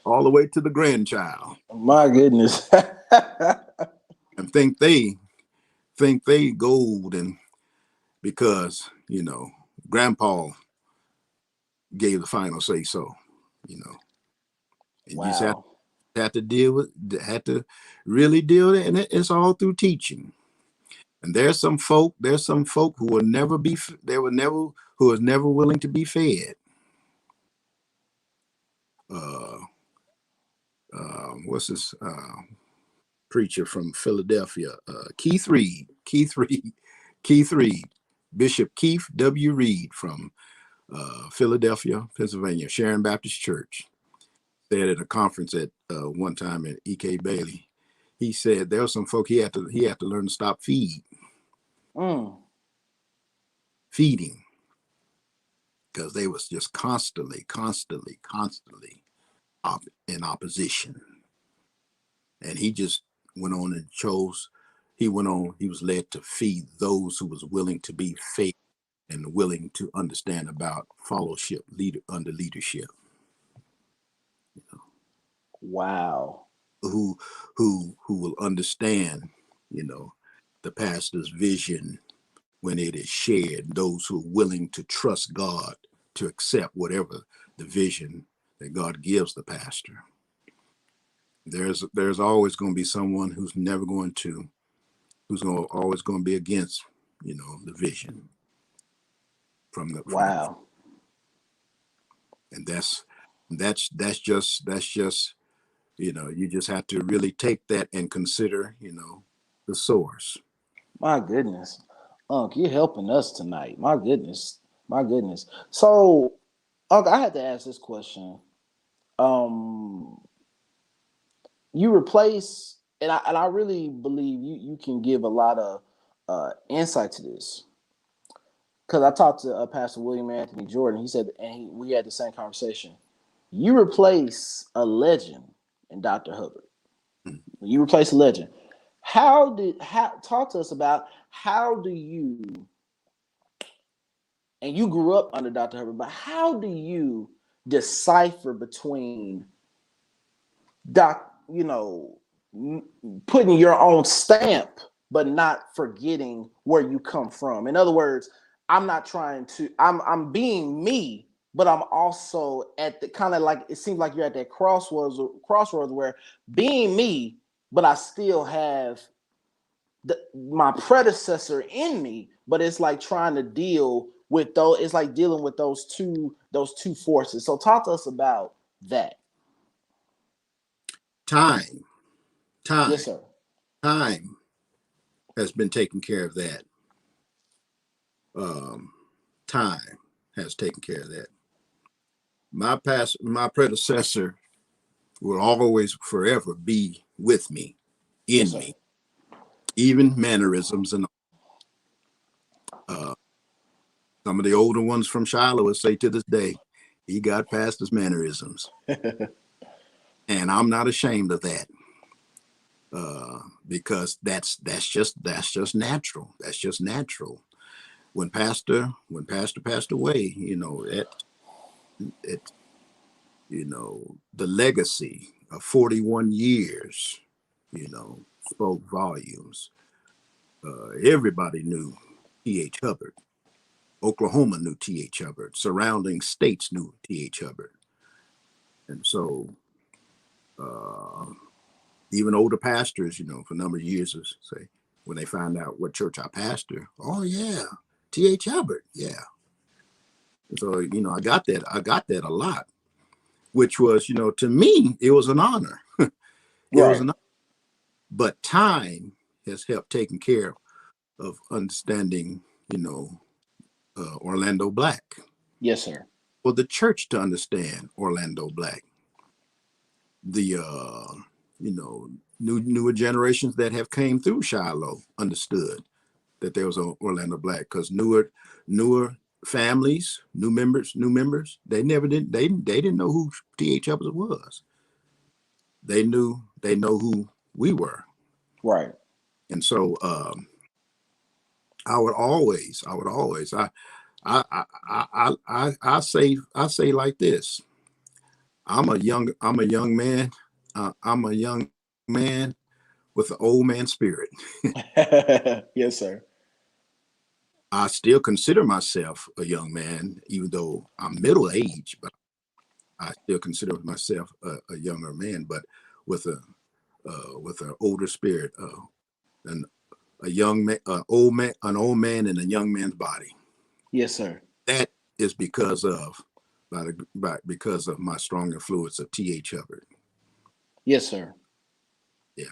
S2: all the way to the grandchild,
S1: My goodness.
S2: and think they golden, because grandpa gave the final say so. You know, and you just
S1: Wow.
S2: have to deal with, had to really deal with it, and it's all through teaching. And there's some folk who will never be, who is never willing to be fed. Uh, what's this preacher from Philadelphia? Keith Reed. Keith Reed. Bishop Keith W. Reed from Philadelphia, Pennsylvania, Sharon Baptist Church, said at a conference at one time at E.K. Bailey. He said there were some folk he had to learn to stop
S1: Mm.
S2: feeding, because they was just constantly in opposition. And he just went on and he was led to feed those who was willing to be fed and willing to understand about fellowship under leadership.
S1: Wow.
S2: Who who will understand, the pastor's vision when it is shared, those who are willing to trust God to accept whatever the vision that God gives the pastor. There's always going to be someone who's always going to be against, the vision from the
S1: Wow.
S2: and that's just, you just have to really take that and consider, the source.
S1: My goodness. Unc, you're helping us tonight. My goodness. My goodness. So, Unc, I had to ask this question. Um, you replace, and I really believe you can give a lot of insight to this. Because I talked to Pastor William Anthony Jordan. He said, we had the same conversation. You replace a legend in Dr. Hubbard. You replace a legend. Talk to us about how do you, and you grew up under Dr. Hubbard, but how do you decipher between putting your own stamp, but not forgetting where you come from? In other words, I'm being me, but I'm also at the kind of like, it seems like you're at that crossroads where being me, but I still have my predecessor in me, but it's like trying to deal with those. It's like dealing with those two forces. So talk to us about that.
S2: Time,
S1: Yes,
S2: time,
S1: sir.
S2: time has been taking care of that. Um, Time has taken care of that. My predecessor will always forever be with me,
S1: Yes,
S2: in
S1: sir.
S2: me, even mannerisms and uh, some of the older ones from Shiloh would say to this day, he got past his mannerisms, and I'm not ashamed of that. Because that's just natural. That's just natural. When pastor passed away, it the legacy of 41 years, spoke volumes. Everybody knew T.H. Hubbard. Oklahoma knew T.H. Hubbard. Surrounding states knew T.H. Hubbard. And so uh, even older pastors, for a number of years, say, when they find out what church I pastor, oh yeah, T.H. Hubbard, yeah. So I got that a lot, which was, to me, it was an honor. It was
S1: Right.
S2: an honor. But time has helped taking care of understanding, Orlando Black,
S1: Yes, sir.
S2: for the church to understand Orlando Black, the newer generations that have came through Shiloh understood that there was a Orlando Black, because newer families, new members, they didn't know who T.H. Hubbard was. They know who we were.
S1: Right.
S2: And so I would always I say like this. I'm a young man. I'm a young man with an old man spirit.
S1: Yes, sir.
S2: I still consider myself a young man, even though I'm middle age, but I still consider myself a younger man, but with a with an older spirit, and a young man, an old man in a young man's body.
S1: Yes, sir.
S2: That is because of my strong influence of T.H. Hubbard.
S1: Yes, sir.
S2: Yeah.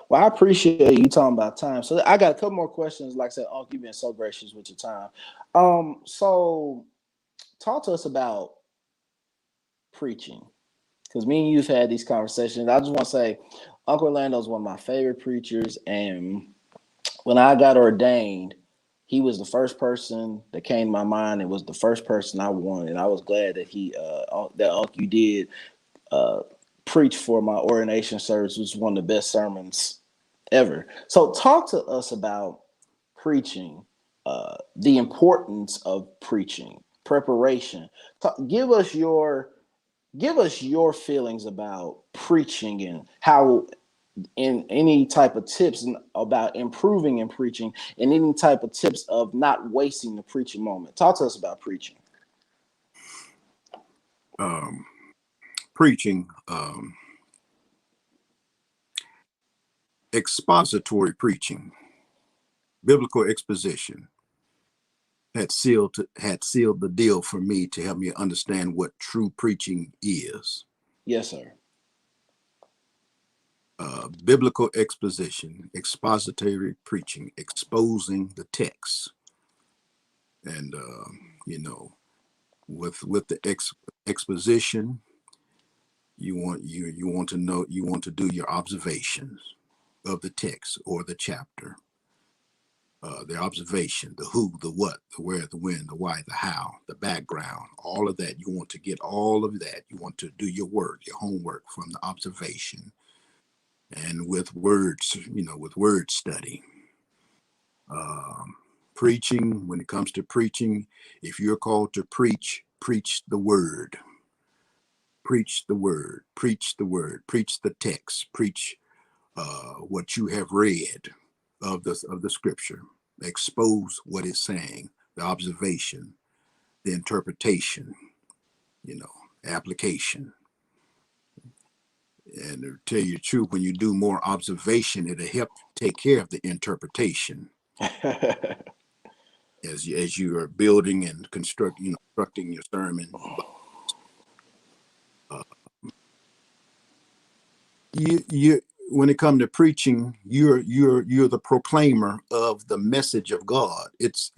S1: Well, I appreciate you talking about time. So I got a couple more questions. Like I said, Uncle, you've been so gracious with your time. So talk to us about preaching. Because me and you've had these conversations. I just want to say Uncle Orlando is one of my favorite preachers. And when I got ordained, he was the first person that came to my mind. It was the first person I wanted. And I was glad that that Uncle you did uh, preach for my ordination service, which was one of the best sermons ever. So talk to us about preaching, the importance of preaching, preparation. Give us your feelings about preaching and how in any type of tips about improving in preaching and any type of tips of not wasting the preaching moment. Talk to us about preaching.
S2: Um, Preaching, expository preaching, biblical exposition had sealed the deal for me to help me understand what true preaching is.
S1: Yes, sir.
S2: Biblical exposition, expository preaching, exposing the text, and you know, with the exposition, you want to do your observations of the text or the chapter, the observation, the who, the what, the where, the when, the why, the how, the background, all of that. You want to get all of that. You want to do your work, your homework from the observation, and with words, with word study. Preaching, when it comes to preaching, if you're called to preach, preach the word. Preach the word, preach the word, preach the text, preach what you have read of the scripture. Expose what it's saying, the observation, the interpretation, you know, application. And to tell you the truth, when you do more observation, it'll help take care of the interpretation as you are building and constructing your sermon. But you when it comes to preaching, you're the proclaimer of the message of God. It's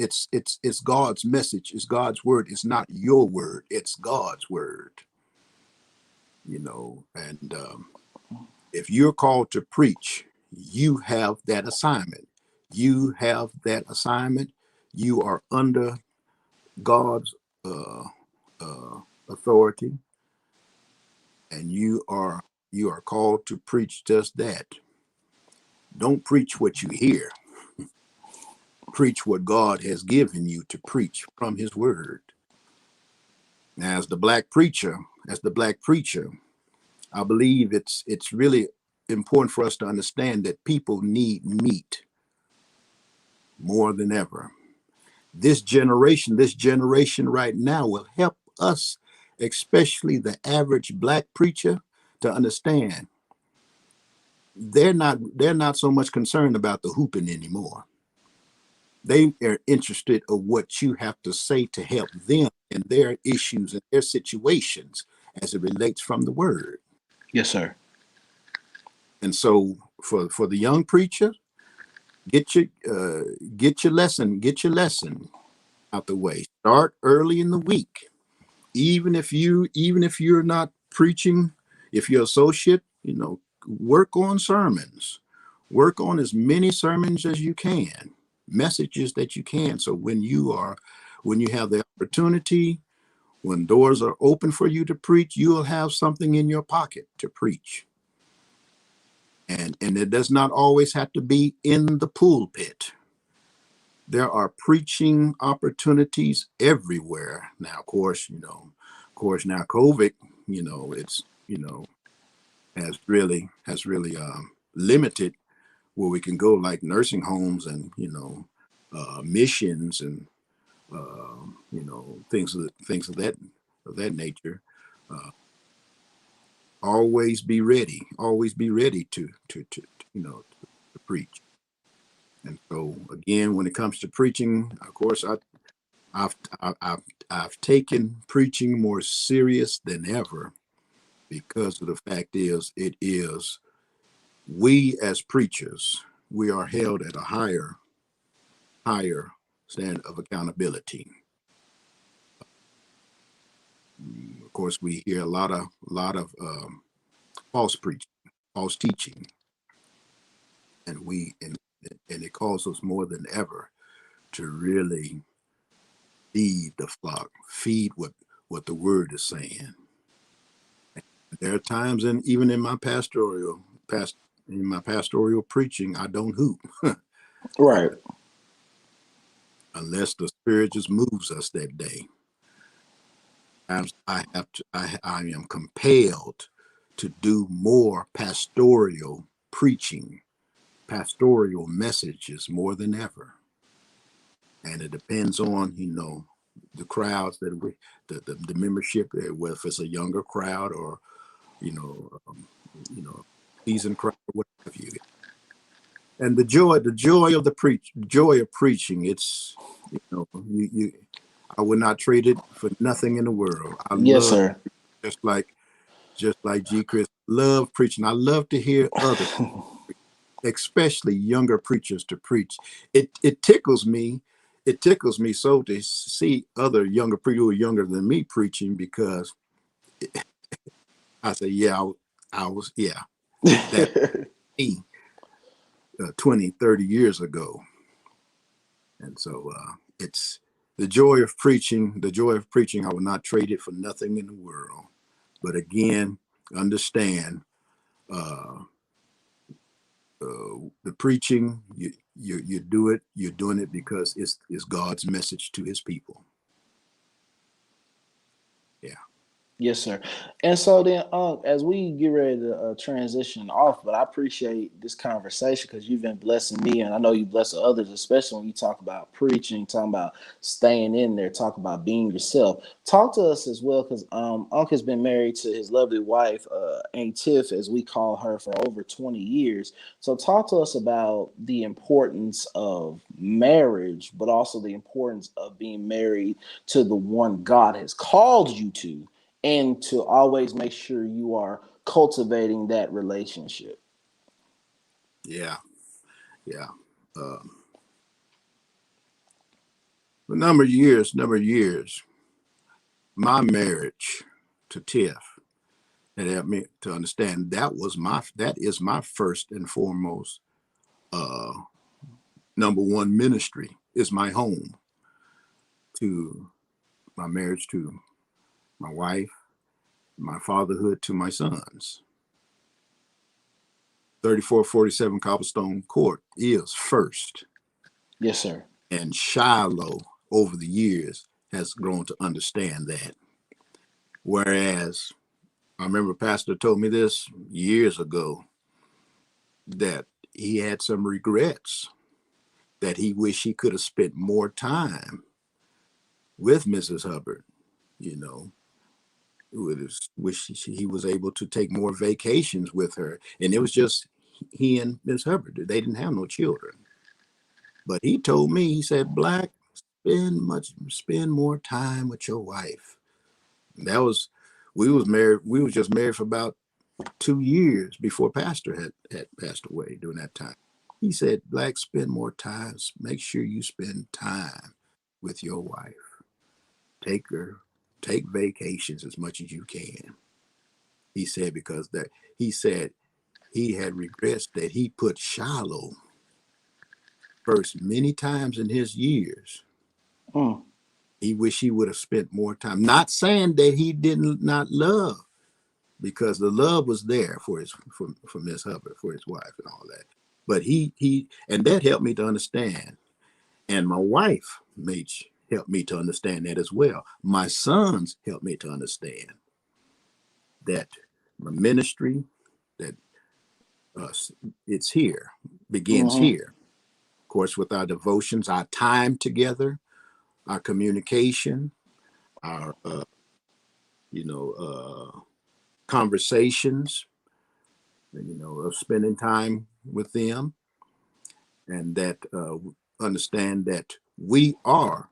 S2: God's message. It's God's word. It's not your word. It's God's word. And if you're called to preach, you have that assignment. You have that assignment. You are under God's uh, uh, authority, and you are called to preach just that. Don't preach what you hear. Preach what God has given you to preach from His Word. Now, as the black preacher, I believe it's really important for us to understand that people need meat more than ever. This generation right now will help us, especially the average black preacher, to understand they're not so much concerned about the hooping anymore. They are interested of what you have to say to help them in their issues and their situations as it relates from the word.
S1: Yes, sir.
S2: And so for the young preacher, get your get your lesson out the way. Start early in the week. Even if you're not preaching, if you're associate, work on sermons. Work on as many sermons as you can, messages that you can. So when you have the opportunity, when doors are open for you to preach, you'll have something in your pocket to preach. And it does not always have to be in the pulpit. There are preaching opportunities everywhere now. Now COVID, it's has really limited where we can go, like nursing homes and missions and things of that nature. Uh, always be ready. Always be ready to preach. And so again, when it comes to preaching, of course, I've I've taken preaching more serious than ever, because of the fact is it is we as preachers, we are held at a higher standard of accountability. Of course, we hear a lot of false preaching, false teaching, and and it calls us more than ever to really feed the flock, feed what the word is saying. There are times, and even in my pastoral preaching, I don't hoop
S1: Right.
S2: unless the Spirit just moves us that day. I have to. I am compelled to do more pastoral preaching, pastoral messages more than ever, and it depends on the crowds that the membership, whether if it's a younger crowd or you know um, you know seasoned crowd, what have you. And the joy of joy of preaching. It's you. I would not trade it for nothing in the world. I
S1: Yes,
S2: love
S1: sir.
S2: just like G. Chris. Love preaching. I love to hear others, especially younger preachers, to preach. It tickles me. It tickles me so to see other younger people who are younger than me preaching, because I say, yeah, I was, yeah, that me 20, 30 years ago. And so it's the joy of preaching. I would not trade it for nothing in the world. But again, understand uh, the preaching, you do it, you're doing it because it's God's message to his people. Yeah.
S1: Yes, sir. And so then, as we get ready to transition off, but I appreciate this conversation because you've been blessing me, and I know you bless others, especially when you talk about preaching, talking about staying in there, talk about being yourself. Talk to us as well, because Unc has been married to his lovely wife, Aunt Tiff, as we call her, for over 20 years. So talk to us about the importance of marriage, but also the importance of being married to the one God has called you to, and to always make sure you are cultivating that relationship.
S2: Yeah. Yeah. Um, a number of years, my marriage to Tiff had helped me to understand that is my first and foremost uh, number one ministry is my home, to my marriage to my wife, my fatherhood to my sons. 3447 Cobblestone Court is first.
S1: Yes, sir.
S2: And Shiloh, over the years, has grown to understand that. Whereas I remember Pastor told me this years ago, that he had some regrets, that he wished he could have spent more time with Mrs. Hubbard, you know, wish he was able to take more vacations with her. And it was just he and Miss Hubbard. They didn't have no children. But he told me, he said, Black, spend more time with your wife. And that was we was just married for about 2 years before Pastor had passed away during that time. He said, Black, spend more time. Make sure you spend time with your wife. Take her, take vacations as much as you can. He said, because that he said he had regrets that he put Shiloh first many times in his years.
S1: Mm.
S2: He wished he would have spent more time. Not saying that he didn't not love, because the love was there for Miss Hubbard, for his wife and all that. But he and that helped me to understand. And my wife helped me to understand that as well. My sons helped me to understand that my ministry, that uh, it's here, begins
S1: Mm-hmm.
S2: here. Of course, with our devotions, our time together, our communication, our you know conversations, of spending time with them, and that understand that we are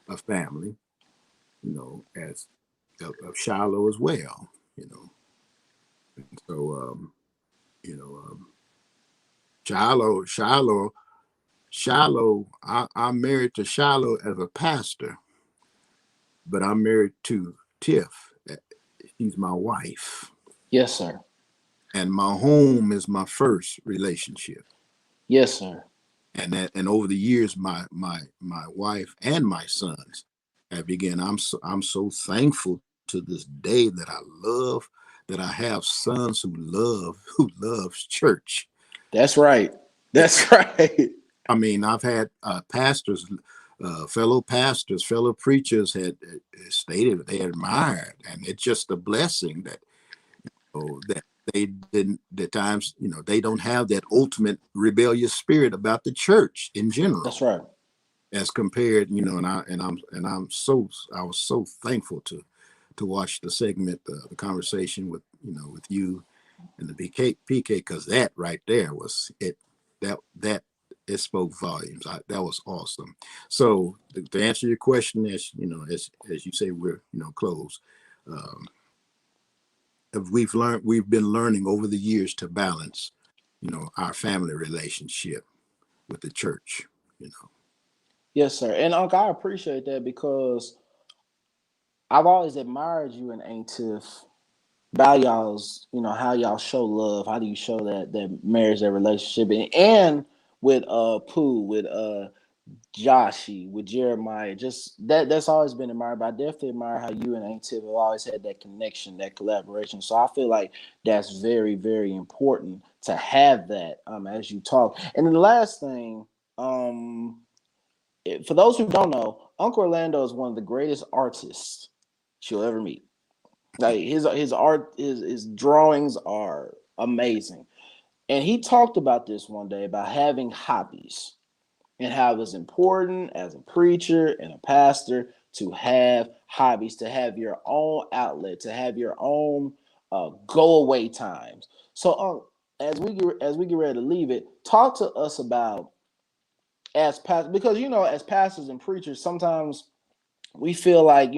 S2: a family, as of Shiloh as well. So you know. Shiloh, Shiloh, Shiloh. I'm married to Shiloh as a pastor, but I'm married to Tiff. She's my wife,
S1: Yes, sir.
S2: and my home is my first relationship.
S1: Yes, sir.
S2: And over the years, my wife and my sons have begun. I'm so thankful to this day that I love that I have sons who loves church.
S1: That's right.
S2: It,
S1: That's right.
S2: I mean, I've had pastors, fellow preachers had stated they admired, and it's just a blessing that that they didn't. The times they don't have that ultimate rebellious spirit about the church in
S1: That's
S2: general,
S1: right.
S2: as compared, I was so thankful to watch the segment, the conversation with you and the PK, because that right there was it. That it spoke volumes. That was awesome. So to answer your question, as you say, we're close. Um, we've been learning over the years to balance, our family relationship with the church. You know,
S1: Yes, sir. And Uncle, I appreciate that because I've always admired you and Aunt Tiff about y'all's, how y'all show love. How do you show that marriage, that relationship, and with Pooh, with Joshy, with Jeremiah, just that's always been admired. But I definitely admire how you and Aunt Tiff have always had that connection, that collaboration. So I feel like that's very, very important to have that as you talk. And then the last thing, for those who don't know, Uncle Orlando is one of the greatest artists you'll ever meet. Like his art, his drawings are amazing. And he talked about this one day about having hobbies and how it's important as a preacher and a pastor to have hobbies, to have your own outlet, to have your own go away times. So, as we get ready to leave it, talk to us about as pastors, because as pastors and preachers, sometimes we feel like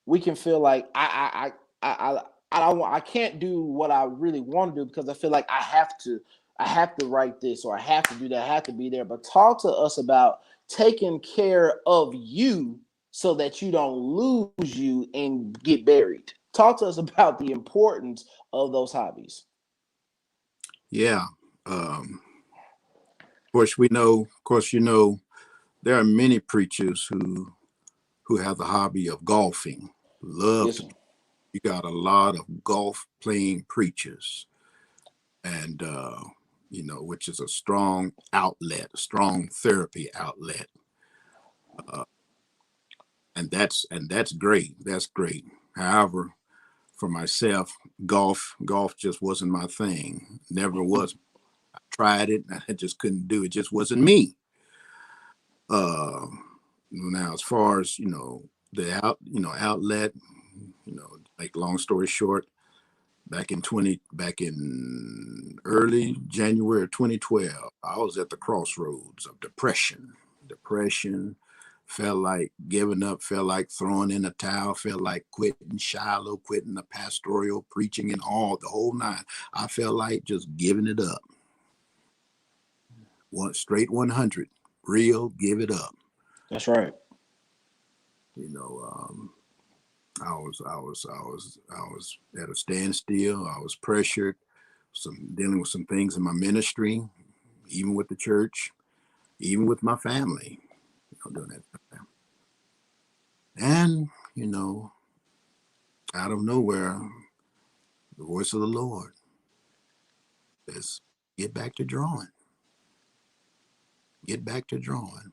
S1: we can feel like I can't do what I really want to do because I feel like I have to write this or I have to do that, I have to be there. But talk to us about taking care of you so that you don't lose you and get buried. Talk to us about the importance of those hobbies.
S2: yeah. Of course, Of course, there are many preachers who have the hobby of golfing. Love
S1: Yes,
S2: to.
S1: sir.
S2: You got a lot of golf playing preachers, and which is a strong outlet, a strong therapy outlet, and that's great. That's great. However, for myself, golf just wasn't my thing. Never was. I tried it, and I just couldn't do it. Just wasn't me. Uh, Now, as far as outlet, like long story short, back in early January of 2012, I was at the crossroads of depression. Depression, felt like giving up, felt like throwing in a towel, felt like quitting Shiloh, quitting the pastoral preaching and all the whole nine. I felt like just giving it up. One straight 100, real, give it up.
S1: That's right.
S2: You know, I was at a standstill. I was pressured, dealing with some things in my ministry, even with the church, even with my family. During that time, and out of nowhere, the voice of the Lord says, "Get back to drawing. Get back to drawing."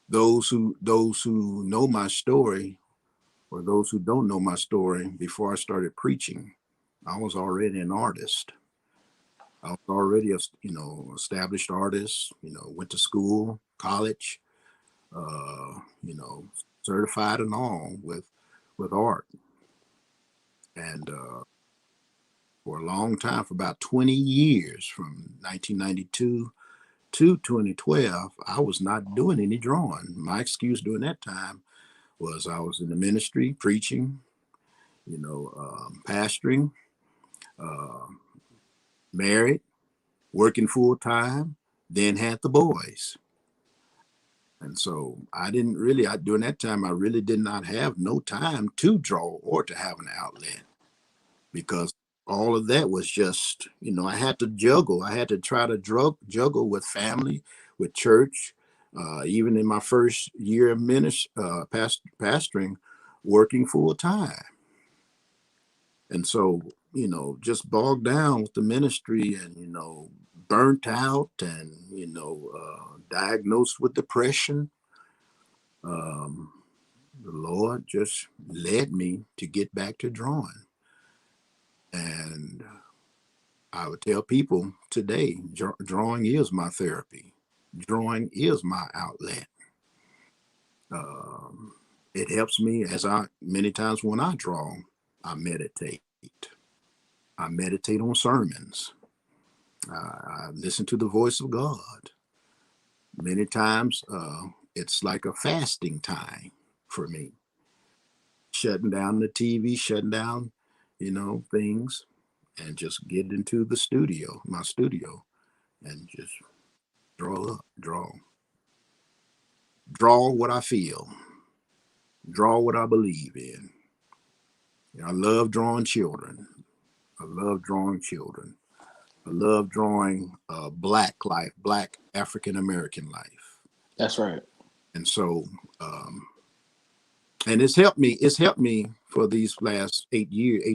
S2: Those who know my story, or those who don't know my story, before I started preaching, I was already an artist. I was already a established artist. Went to school, college, certified and all with art, and for a long time, for about 20 years, from 1992 to 2012, I was not doing any drawing. My excuse during that time was I was in the ministry, preaching, pastoring, uh, married, working full time, then had the boys. And so I didn't really, during that time, I really did not have no time to draw or to have an outlet, because all of that was just, I had to juggle. I had to try to juggle with family, with church, even in my first year of pastoring, working full time. And so, just bogged down with the ministry, and, burnt out, and, diagnosed with depression. The Lord just led me to get back to drawing. And I would tell people today, drawing is my therapy. Drawing is my outlet. It helps me, many times when I draw, I meditate. I meditate on sermons. I listen to the voice of God. Many times, it's like a fasting time for me. Shutting down the TV, shutting down, things, and just get into my studio, and just draw what I feel, draw what I believe in. I love drawing children. I love drawing children. I love drawing Black life, Black African American life.
S1: That's right.
S2: And so, and it's helped me. It's helped me for these last 8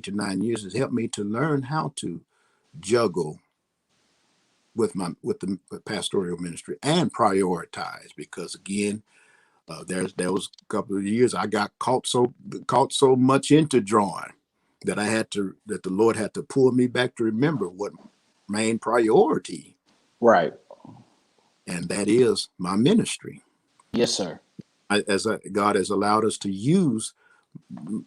S2: to 9 years. It's helped me to learn how to juggle with the pastoral ministry and prioritize, because again, there was a couple of years I got caught so much into drawing that the Lord had to pull me back to remember what main priority,
S1: Right.
S2: and that is my ministry.
S1: Yes, sir.
S2: God has allowed us to use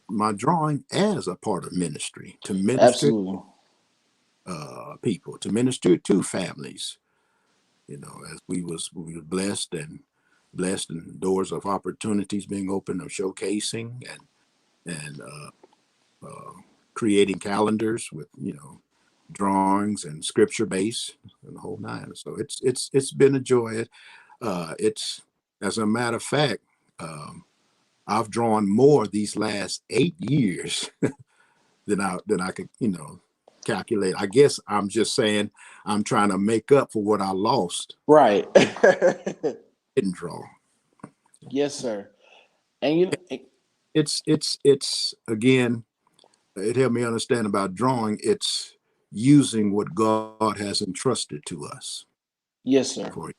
S2: my drawing as a part of ministry, to minister
S1: Absolutely.
S2: people, to minister to families. As we were blessed, and doors of opportunities being opened, of showcasing, and creating calendars with drawings and scripture base and the whole nine. So it's been a joy. It's, as a matter of fact, I've drawn more these last 8 years than I could calculate. I guess I'm just saying I'm trying to make up for what I lost.
S1: Right.
S2: Didn't draw.
S1: Yes, sir. And
S2: It's again, it helped me understand about drawing. It's using what God has entrusted to us.
S1: yes, sir.
S2: For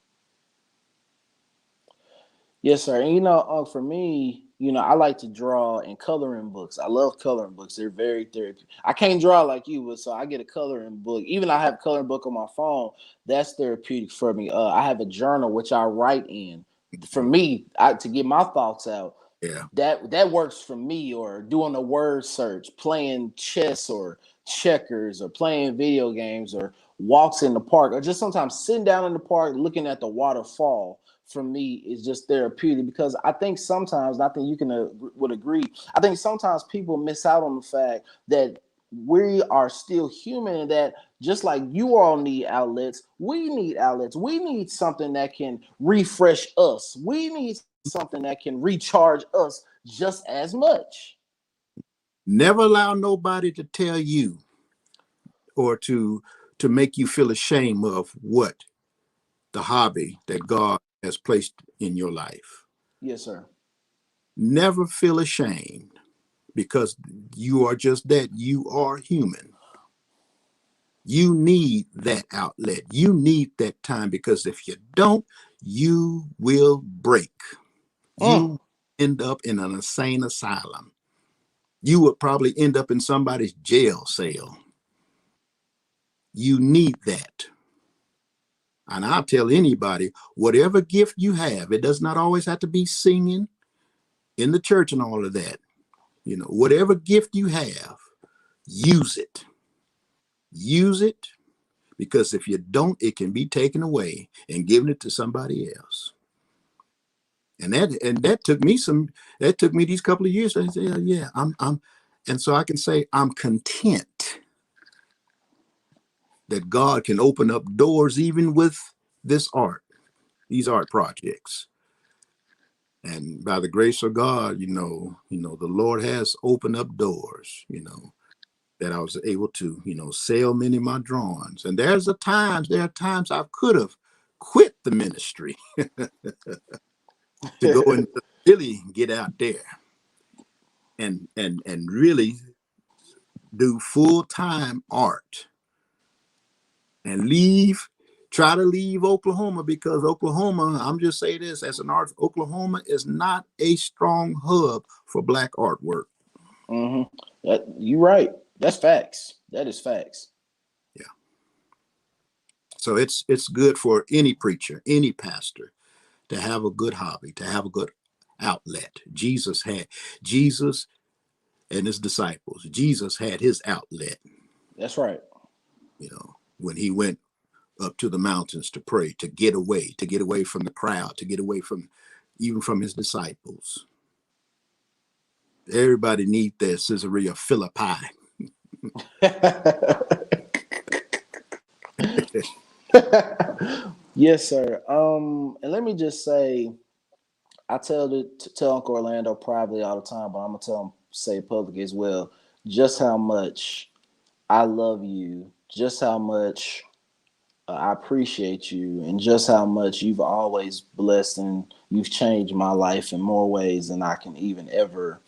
S1: Yes, sir. And for me, I like to draw and coloring books. I love coloring books. They're very therapeutic. I can't draw like you, but so I get a coloring book. Even I have a coloring book on my phone. That's therapeutic for me. I have a journal which I write in. For me, to get my thoughts out.
S2: yeah,
S1: That works for me. Or doing a word search, playing chess or checkers, or playing video games, or walks in the park, or just sometimes sitting down in the park looking at the waterfall. For me, is just therapeutic, because I think sometimes, and I think you can would agree, I think sometimes people miss out on the fact that we are still human, and that just like you all need outlets, we need outlets. We need something that can refresh us. We need something that can recharge us just as much.
S2: never allow nobody to tell you, or to make you feel ashamed of what the hobby that God has placed in your life.
S1: Yes, sir.
S2: Never feel ashamed, because you are just that. You are human. You need that outlet. You need that time, because if you don't, you will break.
S1: Mm.
S2: You end up in an insane asylum. You would probably end up in somebody's jail cell. You need that. And I'll tell anybody, whatever gift you have, it does not always have to be singing in the church and all of that. Whatever gift you have, use it. Use it, because if you don't, it can be taken away and given it to somebody else. And that took me these couple of years. I say, yeah, and so I can say I'm content that God can open up doors even with this art, these art projects. And by the grace of God, the Lord has opened up doors, that I was able to, sell many of my drawings. And there are times I could have quit the ministry to go and really get out there and really do full-time art and try to leave Oklahoma, because Oklahoma, I'm just saying this as an artist, Oklahoma is not a strong hub for Black artwork.
S1: You're right. That's facts. That is facts.
S2: Yeah. So it's good for any preacher, any pastor, to have a good hobby, to have a good outlet. Jesus and his disciples. Jesus had his outlet.
S1: That's right.
S2: When he went up to the mountains to pray, to get away from the crowd, to get away from even from his disciples. Everybody need their Caesarea Philippi.
S1: Yes, sir. And let me just say, I tell Uncle Orlando privately all the time, but I'm gonna tell him, say publicly as well, just how much I love you, just how much I appreciate you, and just how much you've always blessed and you've changed my life in more ways than I can even ever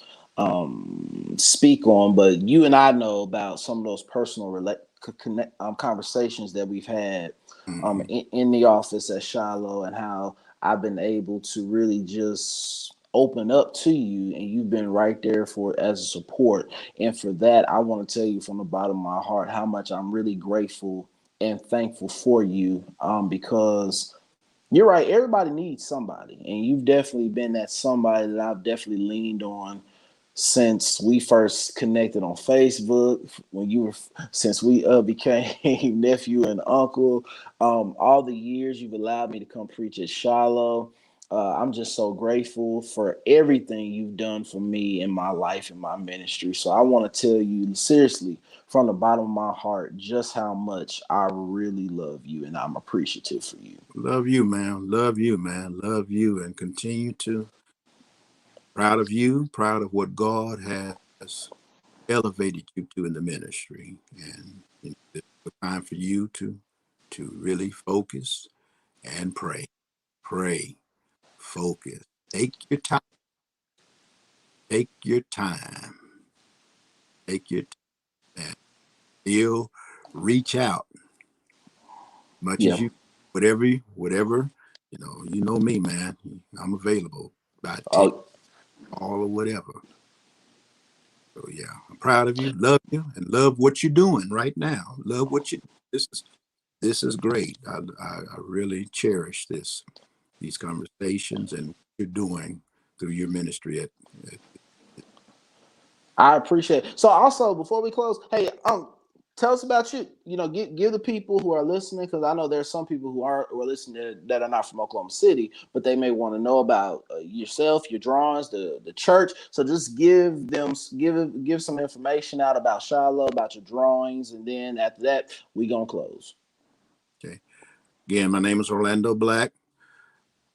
S1: speak on. But you and I know about some of those personal conversations that we've had
S2: Mm-hmm.
S1: in the office at Shiloh, and how I've been able to really just open up to you, and you've been right there for as a support. And for that, I want to tell you from the bottom of my heart how much I'm really grateful and thankful for you, because you're right. Everybody needs somebody, and you've definitely been that somebody that I've definitely leaned on since we first connected on Facebook. Since we became nephew and uncle, all the years you've allowed me to come preach at Shiloh. I'm just so grateful for everything you've done for me in my life and my ministry. So I want to tell you seriously, from the bottom of my heart, just how much I really love you, and I'm appreciative for you.
S2: Love you, man. Love you, man. Love you, and continue to. Proud of you. Proud of what God has elevated you to in the ministry, and it's time for you to really focus and pray. Pray. Focus. Take your time. Take your time. Take your time. And still reach out much
S1: Yeah.
S2: as you, whatever, you know me, man. I'm available by text,
S1: Oh,
S2: all or whatever. So yeah, I'm proud of you, and love what you're doing right now. Love what you. This is great. I really cherish these conversations and what you're doing through your ministry at
S1: I appreciate it. So also, before we close, hey, tell us about you. Give the people who are listening, because I know there's some people who are listening that are not from Oklahoma City, but they may want to know about yourself, your drawings, the church. So just give some information out about Shiloh, about your drawings, and then after that, we gonna close.
S2: Okay. Again, my name is Orlando Black,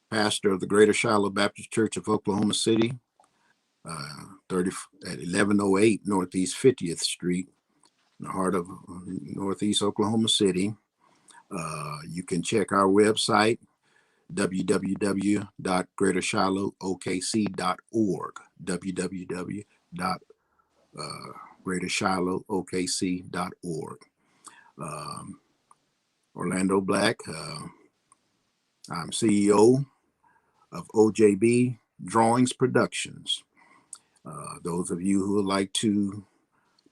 S2: pastor of the Greater Shiloh Baptist Church of Oklahoma City, 30 at 1108 Northeast 50th Street, in the heart of Northeast Oklahoma City. You can check our website, www.greatershilohokc.org, www.greatershilohokc.org. Orlando Black, I'm CEO of OJB Drawings Productions. Those of you who would like to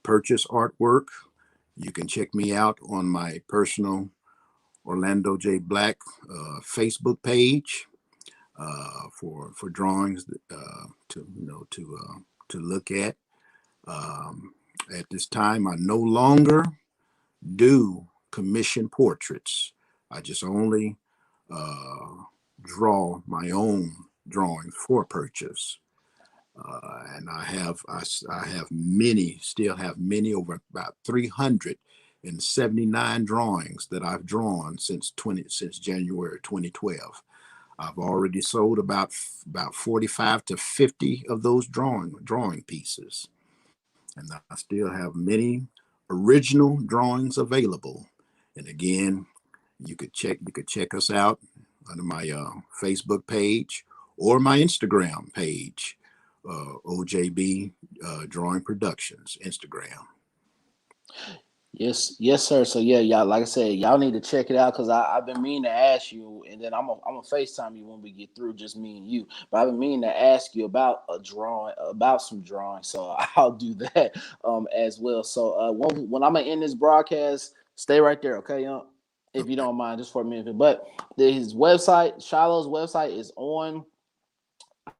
S2: purchase artwork, you can check me out on my personal Orlando J. Black Facebook page for drawings to look at. At this time, I no longer do commission portraits. I just only draw my own drawings for purchase. And I have many, still have many, over about 300 and 79 drawings that I've drawn since January 2012. I've already sold about 45 to 50 of those drawing pieces, and I still have many original drawings available. And again, you could check us out on my Facebook page or my Instagram page, OJB Drawing Productions Instagram.
S1: Yes, yes, sir. So yeah, y'all, like I said, y'all need to check it out because I've been meaning to ask you, and then I'm a FaceTime you when we get through, just me and you. But I've been meaning to ask you about a drawing, about some drawing. So I'll do that as well. So when I'm gonna end this broadcast, stay right there, okay, if you
S2: Okay.
S1: don't mind, just for a minute. But his website, Shiloh's website, is on.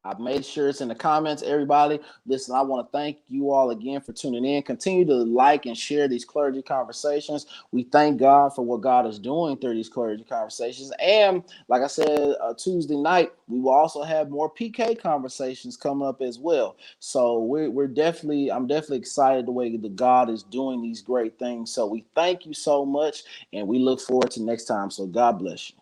S1: I've made sure it's in the comments, everybody. Listen, I want to thank you all again for tuning in. Continue to like and share these clergy conversations. We thank God for what God is doing through these clergy conversations. And like I said, Tuesday night, we will also have more PK conversations coming up as well. So I'm definitely excited the way that God is doing these great things. So we thank you so much, and we look forward to next time. So God bless you.